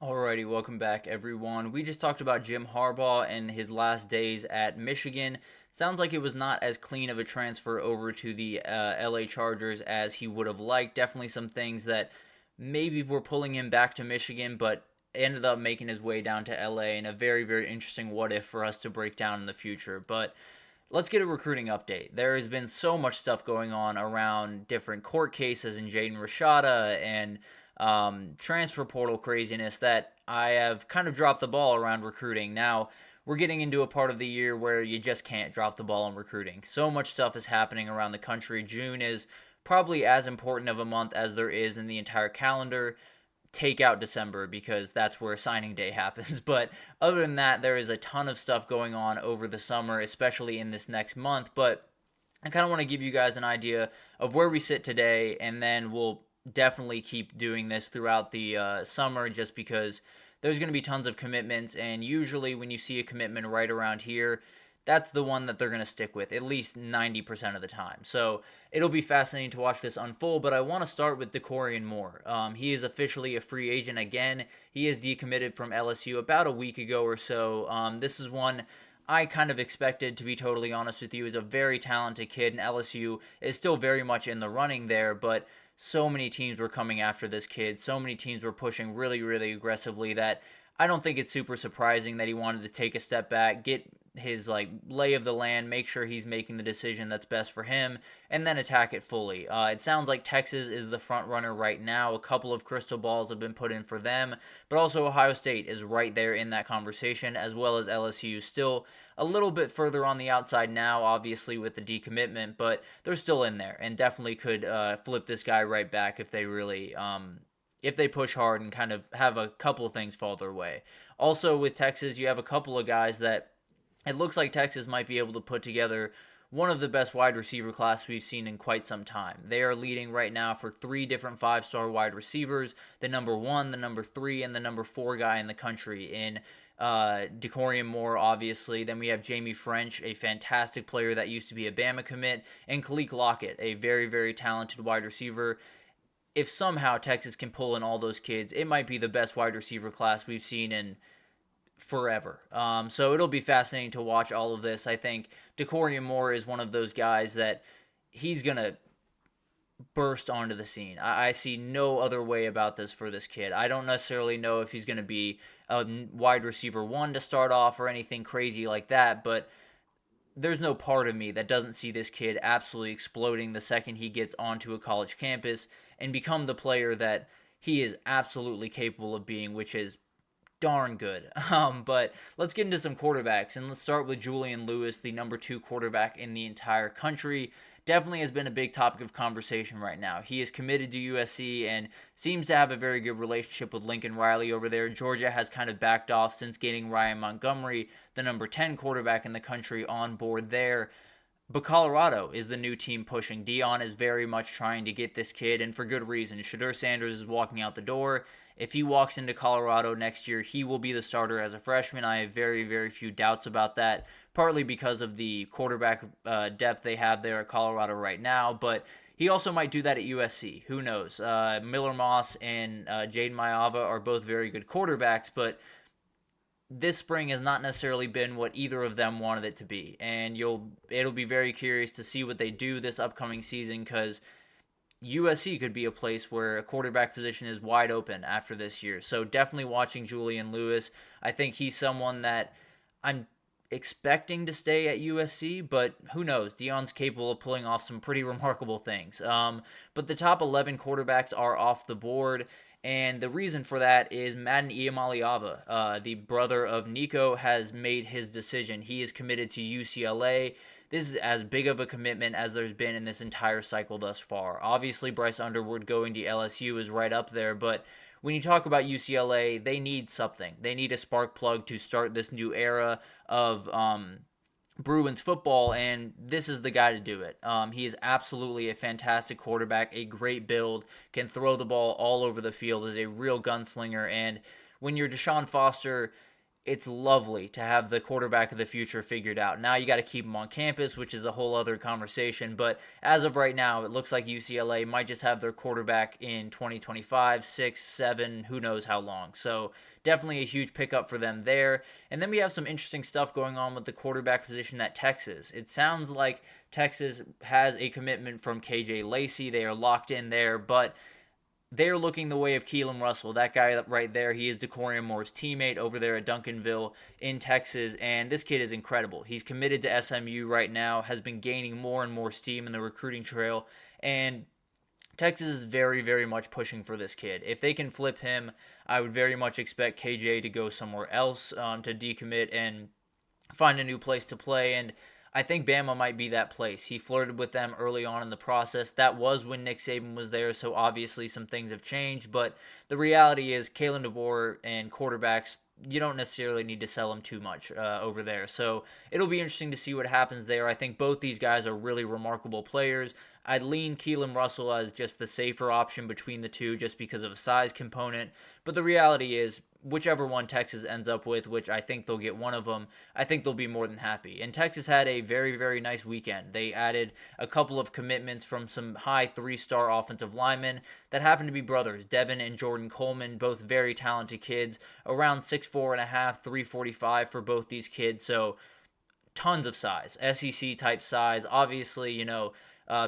Alrighty, welcome back, everyone. We just talked about Jim Harbaugh and his last days at Michigan. Sounds like it was not as clean of a transfer over to the LA Chargers as he would have liked. Definitely some things that maybe were pulling him back to Michigan, but ended up making his way down to LA, and a very, very interesting what-if for us to break down in the future. But let's get a recruiting update. There has been so much stuff going on around different court cases and Jaden Rashada and transfer portal craziness that I have kind of dropped the ball around recruiting. Now, we're getting into a part of the year where you just can't drop the ball on recruiting. So much stuff is happening around the country. June is probably as important of a month as there is in the entire calendar. Take out December because that's where signing day happens. But other than that, there is a ton of stuff going on over the summer, especially in this next month. But I kind of want to give you guys an idea of where we sit today, and then we'll definitely keep doing this throughout the summer just because there's going to be tons of commitments, and usually when you see a commitment right around here, that's the one that they're going to stick with at least 90% of the time. So it'll be fascinating to watch this unfold, but I want to start with Decorian Moore. He is officially a free agent again. He is decommitted from LSU about a week ago or so. This is one I kind of expected, to be totally honest with you. He's a very talented kid, and LSU is still very much in the running there, but so many teams were coming after this kid. So many teams were pushing really, really aggressively that I don't think it's super surprising that he wanted to take a step back, get his lay of the land, make sure he's making the decision that's best for him, and then attack it fully. It sounds like Texas is the front runner right now. A couple of crystal balls have been put in for them, but also Ohio State is right there in that conversation, as well as LSU. Still a little bit further on the outside now, obviously, with the decommitment, but they're still in there and definitely could flip this guy right back if they really if they push hard and kind of have a couple of things fall their way. Also with Texas, you have a couple of guys that it looks like Texas might be able to put together one of the best wide receiver class we've seen in quite some time. They are leading right now for 3 different 5-star wide receivers, the number 1, the number 3, and the number 4 guy in the country in Decorian Moore, obviously. Then we have Jamie French, a fantastic player that used to be a Bama commit, and Khalil Lockett, a very, very talented wide receiver. If somehow Texas can pull in all those kids, it might be the best wide receiver class we've seen in forever. So it'll be fascinating to watch all of this. I think Decorian Moore is one of those guys that he's going to burst onto the scene. I see no other way about this for this kid. I don't necessarily know if he's going to be a wide receiver 1 to start off or anything crazy like that, but there's no part of me that doesn't see this kid absolutely exploding the second he gets onto a college campus and become the player that he is absolutely capable of being, which is darn good. But let's get into some quarterbacks, and let's start with Julian Lewis, the number 2 quarterback in the entire country. Definitely has been a big topic of conversation right now. He is committed to USC and seems to have a very good relationship with Lincoln Riley over there. Georgia has kind of backed off since getting Ryan Montgomery, the number 10 quarterback in the country, on board there. But Colorado is the new team pushing. Dion is very much trying to get this kid, and for good reason. Shedeur Sanders is walking out the door. If he walks into Colorado next year, he will be the starter as a freshman. I have very, very few doubts about that, partly because of the quarterback depth they have there at Colorado right now, but he also might do that at USC. Who knows? Miller Moss and Jaden Maiava are both very good quarterbacks, but this spring has not necessarily been what either of them wanted it to be, and it'll be very curious to see what they do this upcoming season, because USC could be a place where a quarterback position is wide open after this year. So definitely watching Julian Lewis. I think he's someone that I'm expecting to stay at USC, but who knows? Dion's capable of pulling off some pretty remarkable things. But the top 11 quarterbacks are off the board, and the reason for that is Madden Iamaleava, the brother of Nico, has made his decision. He is committed to UCLA. This is as big of a commitment as there's been in this entire cycle thus far. Obviously, Bryce Underwood going to LSU is right up there, but when you talk about UCLA, they need something. They need a spark plug to start this new era of Bruins football, and this is the guy to do it. He is absolutely a fantastic quarterback, a great build, can throw the ball all over the field, is a real gunslinger, and when you're Deshaun Foster, it's lovely to have the quarterback of the future figured out. Now you got to keep him on campus, which is a whole other conversation. But as of right now, it looks like UCLA might just have their quarterback in 2025, 6, 7, who knows how long. So definitely a huge pickup for them there. And then we have some interesting stuff going on with the quarterback position at Texas. It sounds like Texas has a commitment from KJ Lacey. They are locked in there, but they're looking the way of Keelan Russell, that guy right there. He is Decorian Moore's teammate over there at Duncanville in Texas, and this kid is incredible. He's committed to SMU right now, has been gaining more and more steam in the recruiting trail, and Texas is very, very much pushing for this kid. If they can flip him, I would very much expect KJ to go somewhere else to decommit and find a new place to play, and I think Bama might be that place. He flirted with them early on in the process. That was when Nick Saban was there, so obviously some things have changed. But the reality is Kalen DeBoer and quarterbacks, you don't necessarily need to sell them too much over there. So it'll be interesting to see what happens there. I think both these guys are really remarkable players. I'd lean Keelan Russell as just the safer option between the two just because of a size component. But the reality is, whichever one Texas ends up with, which I think they'll get one of them, I think they'll be more than happy. And Texas had a very, very nice weekend. They added a couple of commitments from some high 3-star offensive linemen that happen to be brothers, Devin and Jordan Coleman, both very talented kids, around 6'4.5", 345 for both these kids. So tons of size, SEC type size. Obviously,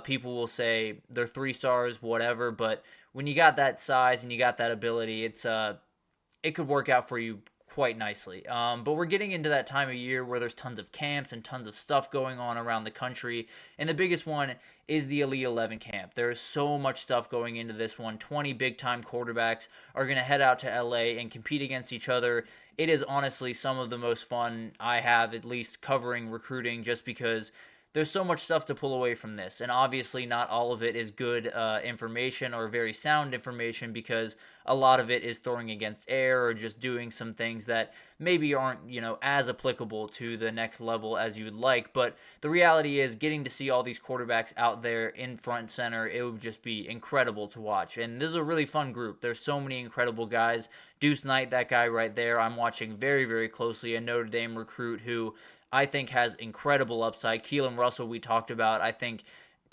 people will say they're 3 stars, whatever, but when you got that size and you got that ability, it could work out for you quite nicely. But we're getting into that time of year where there's tons of camps and tons of stuff going on around the country, and the biggest one is the Elite 11 camp. There is so much stuff going into this one. 20 big-time quarterbacks are going to head out to LA and compete against each other. It is honestly some of the most fun I have, at least covering recruiting, just because there's so much stuff to pull away from this, and obviously not all of it is good information or very sound information because a lot of it is throwing against air or just doing some things that maybe aren't, as applicable to the next level as you would like. But the reality is getting to see all these quarterbacks out there in front center, it would just be incredible to watch. And this is a really fun group. There's so many incredible guys. Deuce Knight, that guy right there, I'm watching very, very closely, a Notre Dame recruit who I think has incredible upside. Keelan Russell, we talked about, I think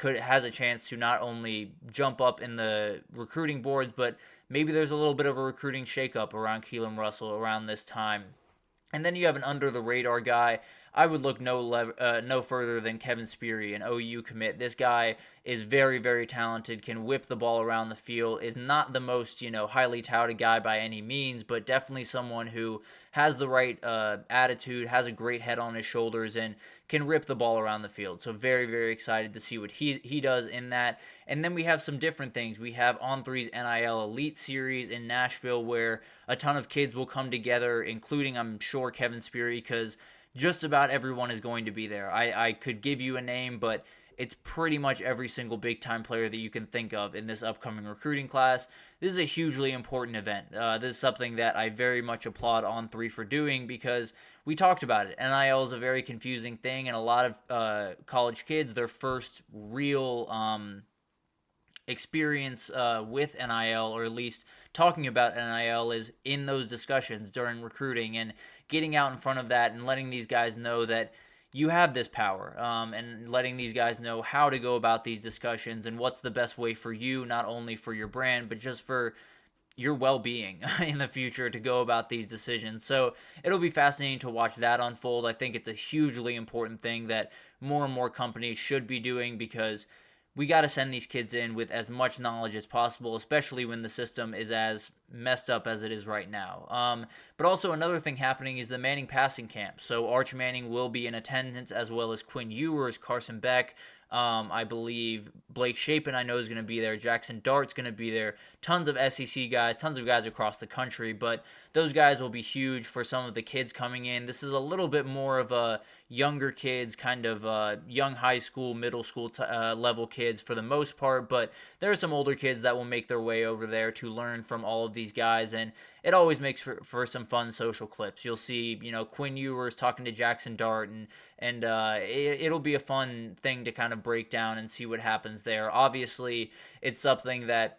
has a chance to not only jump up in the recruiting boards, but maybe there's a little bit of a recruiting shakeup around Keelan Russell around this time. And then you have an under-the-radar guy. I would look no further than Kevin Sperry, an OU commit. This guy is very, very talented, can whip the ball around the field, is not the most, highly touted guy by any means, but definitely someone who has the right attitude, has a great head on his shoulders, and can rip the ball around the field. So very, very excited to see what he does in that. And then we have some different things. We have On3's NIL Elite Series in Nashville where a ton of kids will come together, including, I'm sure, Kevin Sperry, because just about everyone is going to be there. I could give you a name, but it's pretty much every single big-time player that you can think of in this upcoming recruiting class. This is a hugely important event. This is something that I very much applaud On3 for doing because we talked about it. NIL is a very confusing thing, and a lot of college kids, their first real experience with NIL, or at least talking about NIL, is in those discussions during recruiting and getting out in front of that and letting these guys know that you have this power, and letting these guys know how to go about these discussions and what's the best way for you, not only for your brand, but just for your well-being in the future to go about these decisions. So it'll be fascinating to watch that unfold. I think it's a hugely important thing that more and more companies should be doing because we got to send these kids in with as much knowledge as possible, especially when the system is as messed up as it is right now. But also another thing happening is the Manning passing camp. So Arch Manning will be in attendance, as well as Quinn Ewers, Carson Beck. I believe Blake Shapen, I know, is going to be there. Jackson Dart's going to be there. Tons of SEC guys, tons of guys across the country. But those guys will be huge for some of the kids coming in. This is a little bit more of a younger kids, kind of young high school, middle school level kids for the most part. But there are some older kids that will make their way over there to learn from all of these guys. And it always makes for some fun social clips. You'll see, Quinn Ewers talking to Jackson Dart, and it'll be a fun thing to kind of break down and see what happens there. Obviously, it's something that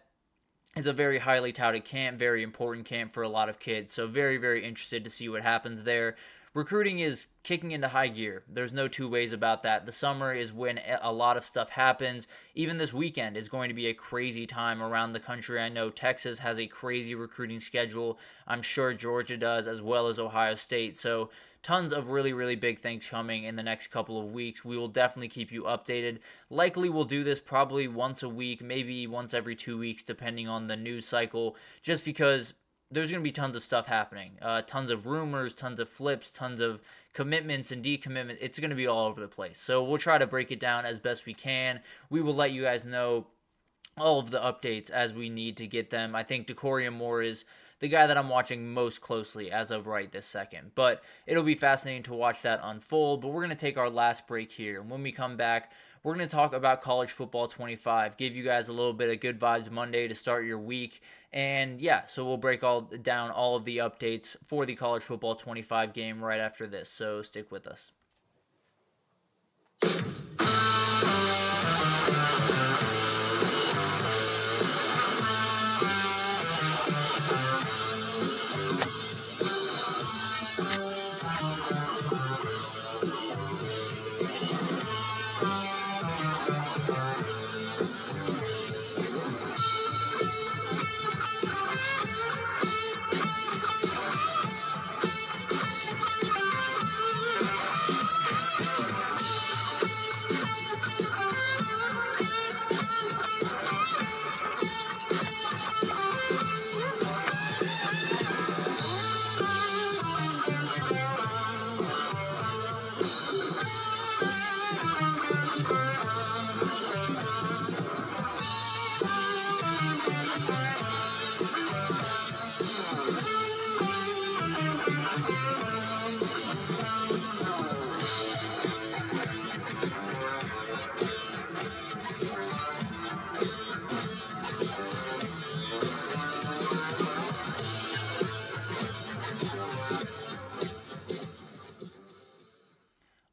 is a very highly touted camp, very important camp for a lot of kids. So very, very interested to see what happens there. Recruiting is kicking into high gear. There's no two ways about that. The summer is when a lot of stuff happens. Even this weekend is going to be a crazy time around the country. I know Texas has a crazy recruiting schedule. I'm sure Georgia does, as well as Ohio State. So tons of really, really big things coming in the next couple of weeks. We will definitely keep you updated. Likely we'll do this probably once a week, maybe once every 2 weeks, depending on the news cycle, just because there's going to be tons of stuff happening. Tons of rumors, tons of flips, tons of commitments and decommitment. It's going to be all over the place. So we'll try to break it down as best we can. We will let you guys know all of the updates as we need to get them. I think Decorium Moore is the guy that I'm watching most closely as of right this second. But it'll be fascinating to watch that unfold. But we're going to take our last break here. And when we come back, we're going to talk about College Football 25, give you guys a little bit of Good Vibes Monday to start your week. And yeah, so we'll break down all of the updates for the College Football 25 game right after this. So stick with us.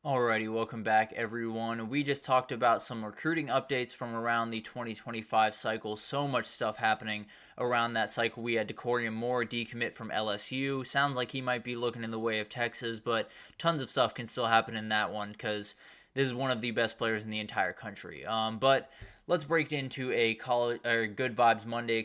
Alrighty, welcome back everyone. We just talked about some recruiting updates from around the 2025 cycle. So much stuff happening around that cycle. We had Decorium Moore decommit from LSU. Sounds like he might be looking in the way of Texas, but tons of stuff can still happen in that one because this is one of the best players in the entire country. But let's break into a Good Vibes Monday,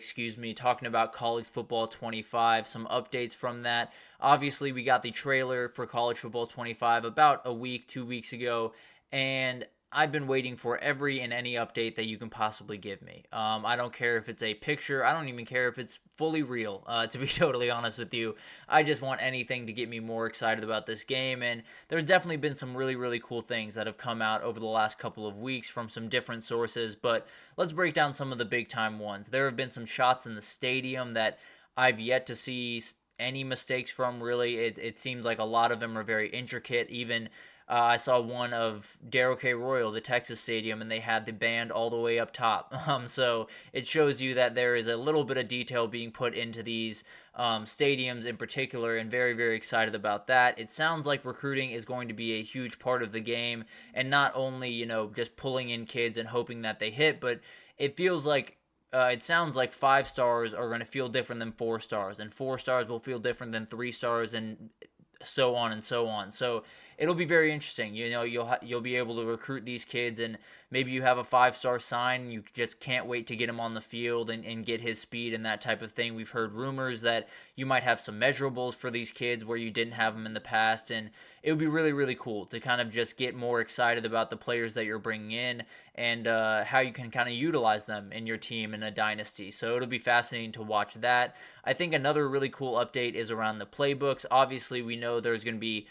talking about College Football 25, some updates from that. Obviously, we got the trailer for College Football 25 about a week, 2 weeks ago, and I've been waiting for every and any update that you can possibly give me. I don't care if it's a picture. I don't even care if it's fully real, to be totally honest with you. I just want anything to get me more excited about this game, and there's definitely been some really, really cool things that have come out over the last couple of weeks from some different sources, but let's break down some of the big-time ones. There have been some shots in the stadium that I've yet to see any mistakes from, really. It seems like a lot of them are very intricate. Even I saw one of Darrell K. Royal, the Texas Stadium, and they had the band all the way up top. So it shows you that there is a little bit of detail being put into these stadiums in particular, and very, very excited about that. It sounds like recruiting is going to be a huge part of the game, and not only, just pulling in kids and hoping that they hit, but it feels like it sounds like 5 stars are going to feel different than 4 stars, and 4 stars will feel different than 3 stars, and so on and so on. So it'll be very interesting. You'll be able to recruit these kids, and maybe you have a 5-star sign and you just can't wait to get him on the field and get his speed and that type of thing. We've heard rumors that you might have some measurables for these kids where you didn't have them in the past, and it would be really, really cool to kind of just get more excited about the players that you're bringing in and how you can kind of utilize them in your team in a dynasty. So it'll be fascinating to watch that. I think another really cool update is around the playbooks. Obviously, we know there's going to be,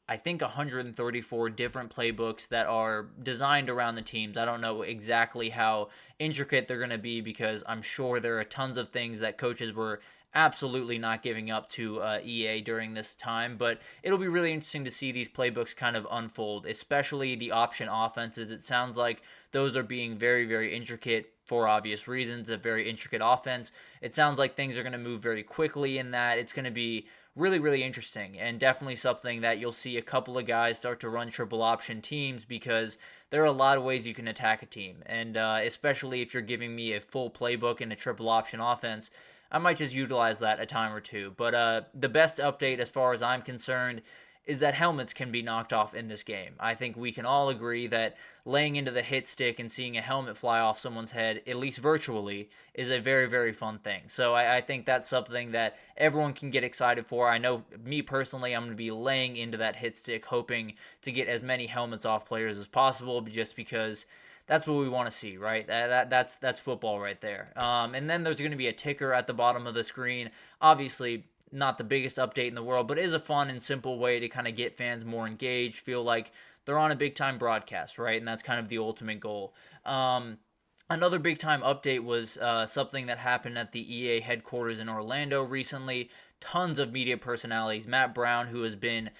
I think, 134 different playbooks that are designed around the teams. I don't know exactly how intricate they're going to be because I'm sure there are tons of things that coaches were absolutely not giving up to EA during this time, but it'll be really interesting to see these playbooks kind of unfold, especially the option offenses. It sounds like those are being very, very intricate for obvious reasons, a very intricate offense. It sounds like things are going to move very quickly in that. It's going to be really, really interesting, and definitely something that you'll see a couple of guys start to run triple option teams, because there are a lot of ways you can attack a team. And especially if you're giving me a full playbook in a triple option offense, I might just utilize that a time or two. But the best update as far as I'm concerned is that helmets can be knocked off in this game. I think we can all agree that laying into the hit stick and seeing a helmet fly off someone's head, at least virtually, is a very, very fun thing. So I think that's something that everyone can get excited for. I know me personally, I'm going to be laying into that hit stick, hoping to get as many helmets off players as possible, just because that's what we want to see, right? That's football right there. And then there's going to be a ticker at the bottom of the screen. Obviously, not the biggest update in the world, but it is a fun and simple way to kind of get fans more engaged, feel like they're on a big-time broadcast, right? And that's kind of the ultimate goal. Another big-time update was something that happened at the EA headquarters in Orlando recently. Tons of media personalities. Matt Brown, who has been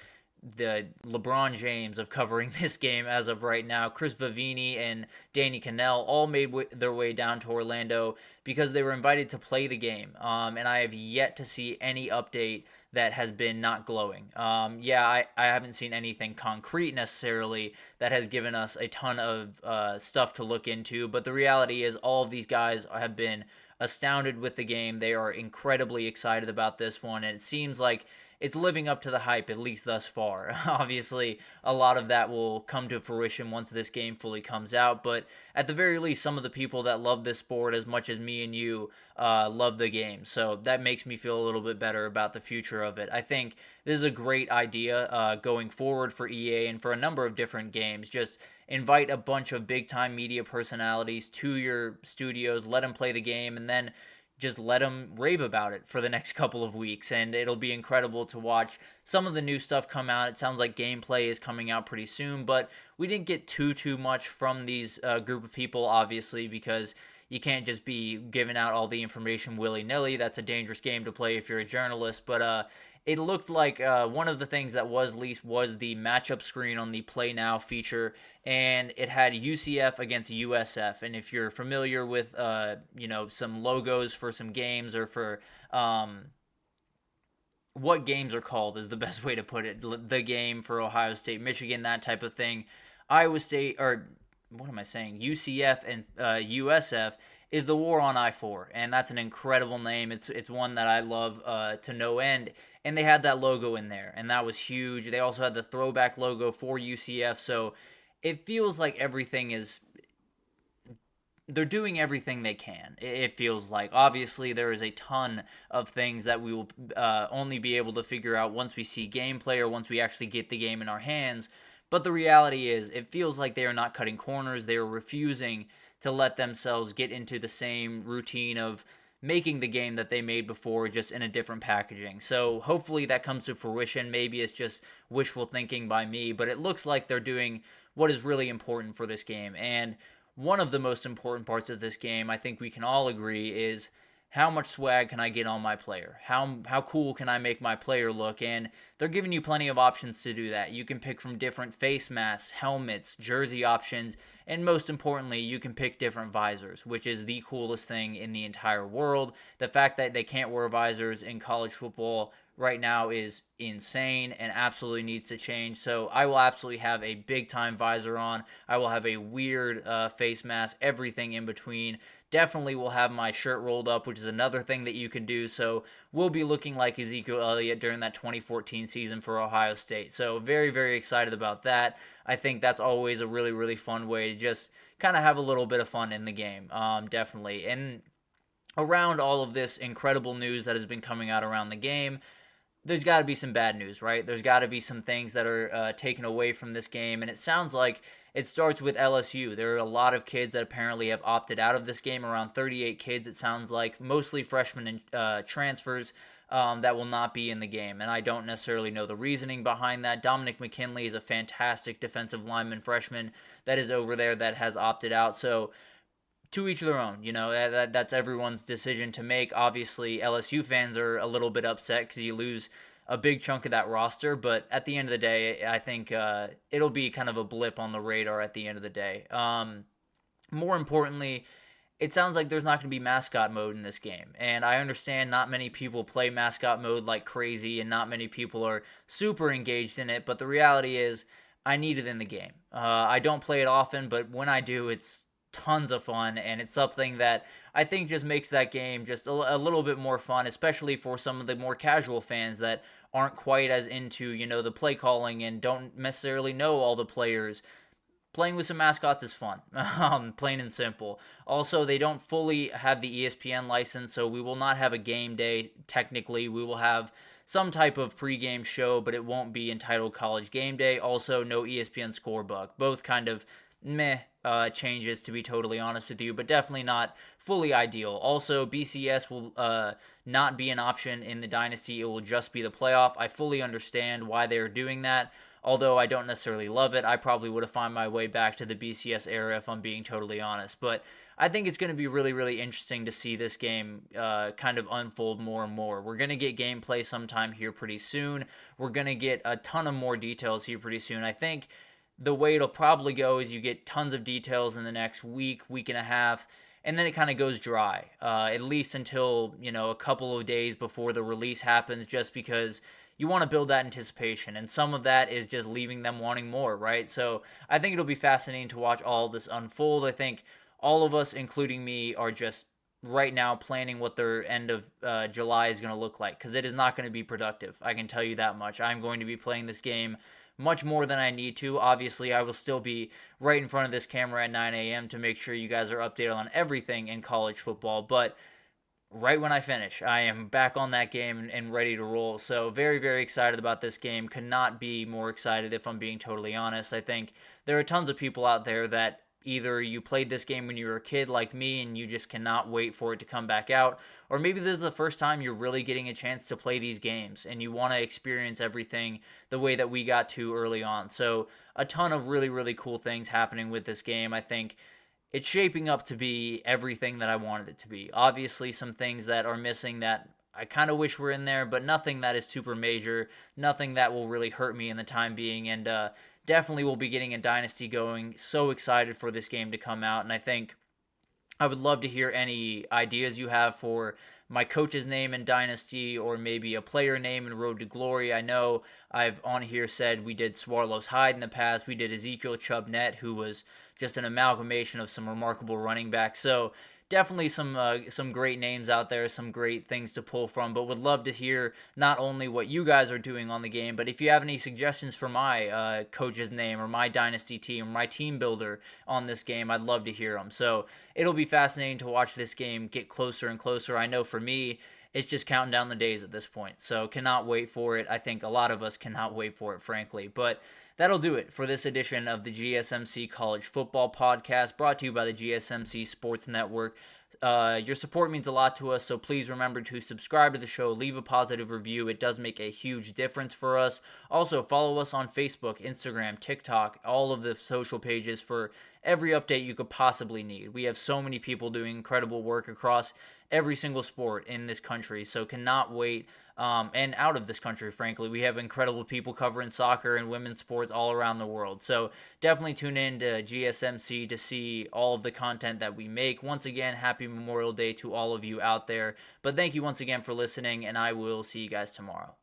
the LeBron James of covering this game as of right now, Chris Vavini and Danny Cannell all made their way down to Orlando because they were invited to play the game. And I have yet to see any update that has been not glowing. I haven't seen anything concrete necessarily that has given us a ton of stuff to look into, but the reality is all of these guys have been astounded with the game. They are incredibly excited about this one, and it seems like it's living up to the hype, at least thus far. Obviously, a lot of that will come to fruition once this game fully comes out, but at the very least, some of the people that love this sport as much as me and you love the game. So that makes me feel a little bit better about the future of it. I think this is a great idea going forward for EA and for a number of different games. Just invite a bunch of big-time media personalities to your studios, let them play the game, and then just let them rave about it for the next couple of weeks, and it'll be incredible to watch some of the new stuff come out. It sounds like gameplay is coming out pretty soon, but we didn't get too much from these group of people, obviously, because you can't just be giving out all the information willy-nilly. That's a dangerous game to play if you're a journalist, but it looked like one of the things that was leased was the matchup screen on the Play Now feature, and it had UCF against USF. And if you're familiar with, some logos for some games, or for what games are called is the best way to put it. The game for Ohio State, Michigan, that type of thing. Iowa State, or what am I saying? UCF and USF is the War on I-4, and that's an incredible name. It's one that I love to no end, and they had that logo in there, and that was huge. They also had the throwback logo for UCF, so it feels like they're doing everything they can, it feels like. Obviously, there is a ton of things that we will only be able to figure out once we see gameplay or once we actually get the game in our hands, but the reality is it feels like they are not cutting corners. They are refusing to let themselves get into the same routine of making the game that they made before, just in a different packaging. So hopefully that comes to fruition. Maybe it's just wishful thinking by me, but it looks like they're doing what is really important for this game. And one of the most important parts of this game, I think we can all agree, is how much swag can I get on my player? How cool can I make my player look? And they're giving you plenty of options to do that. You can pick from different face masks, helmets, jersey options, and most importantly, you can pick different visors, which is the coolest thing in the entire world. The fact that they can't wear visors in college football right now is insane and absolutely needs to change. So I will absolutely have a big-time visor on. I will have a weird face mask, everything in between. Definitely will have my shirt rolled up, which is another thing that you can do. So we'll be looking like Ezekiel Elliott during that 2014 season for Ohio State. So very, very excited about that. I think that's always a really, really fun way to just kind of have a little bit of fun in the game, definitely. And around all of this incredible news that has been coming out around the game, there's got to be some bad news, right? There's got to be some things that are taken away from this game, and it sounds like it starts with LSU. There are a lot of kids that apparently have opted out of this game, around 38 kids, it sounds like, mostly freshmen and transfers that will not be in the game, and I don't necessarily know the reasoning behind that. Dominic McKinley is a fantastic defensive lineman freshman that is over there that has opted out, so to each their own, that's everyone's decision to make. Obviously, LSU fans are a little bit upset because you lose a big chunk of that roster, but at the end of the day, I think it'll be kind of a blip on the radar at the end of the day. More importantly, it sounds like there's not going to be mascot mode in this game. And I understand not many people play mascot mode like crazy and not many people are super engaged in it. But the reality is I need it in the game. I don't play it often, but when I do, it's tons of fun. And it's something that I think just makes that game just a little bit more fun, especially for some of the more casual fans that aren't quite as into, the play calling and don't necessarily know all the players. Playing with some mascots is fun, plain and simple. Also, they don't fully have the ESPN license, so we will not have a game day, technically. We will have some type of pregame show, but it won't be entitled College Game Day. Also, no ESPN scorebook. Both kind of meh changes, to be totally honest with you, but definitely not fully ideal. Also, BCS will not be an option in the Dynasty. It will just be the playoff. I fully understand why they're doing that. Although I don't necessarily love it, I probably would have found my way back to the BCS era if I'm being totally honest. But I think it's going to be really, really interesting to see this game kind of unfold more and more. We're going to get gameplay sometime here pretty soon. We're going to get a ton of more details here pretty soon. I think the way it'll probably go is you get tons of details in the next week and a half, and then it kind of goes dry, at least until, a couple of days before the release happens, just because you want to build that anticipation, and some of that is just leaving them wanting more, right? So I think it'll be fascinating to watch all of this unfold. I think all of us, including me, are just right now planning what their end of July is going to look like, because it is not going to be productive. I can tell you that much. I'm going to be playing this game much more than I need to. Obviously, I will still be right in front of this camera at 9 a.m. to make sure you guys are updated on everything in college football, but right when I finish, I am back on that game and ready to roll. So very, very excited about this game. Could not be more excited if I'm being totally honest. I think there are tons of people out there that either you played this game when you were a kid like me and you just cannot wait for it to come back out, or maybe this is the first time you're really getting a chance to play these games and you want to experience everything the way that we got to early on. So a ton of really, really cool things happening with this game. I think it's shaping up to be everything that I wanted it to be. Obviously, some things that are missing that I kind of wish were in there, but nothing that is super major, nothing that will really hurt me in the time being, and definitely will be getting a Dynasty going. So excited for this game to come out, and I think I would love to hear any ideas you have for my coach's name in Dynasty, or maybe a player name in Road to Glory. I know I've on here said we did Swarlow's Hyde in the past. We did Ezekiel Chubbnet, who was just an amalgamation of some remarkable running backs. So definitely some great names out there, some great things to pull from, but would love to hear not only what you guys are doing on the game, but if you have any suggestions for my coach's name or my Dynasty team or my team builder on this game, I'd love to hear them. So it'll be fascinating to watch this game get closer and closer. I know for me, it's just counting down the days at this point, so cannot wait for it. I think a lot of us cannot wait for it, frankly, but that'll do it for this edition of the GSMC College Football Podcast, brought to you by the GSMC Sports Network. Your support means a lot to us, so please remember to subscribe to the show, leave a positive review. It does make a huge difference for us. Also, follow us on Facebook, Instagram, TikTok, all of the social pages for every update you could possibly need. We have so many people doing incredible work across every single sport in this country, so cannot wait. And out of this country, frankly, we have incredible people covering soccer and women's sports all around the world. So definitely tune in to GSMC to see all of the content that we make. Once again, happy Memorial Day to all of you out there. But thank you once again for listening, and I will see you guys tomorrow.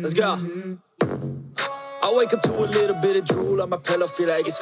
Let's go. I wake up to a little bit of drool on my pillow, feel like it's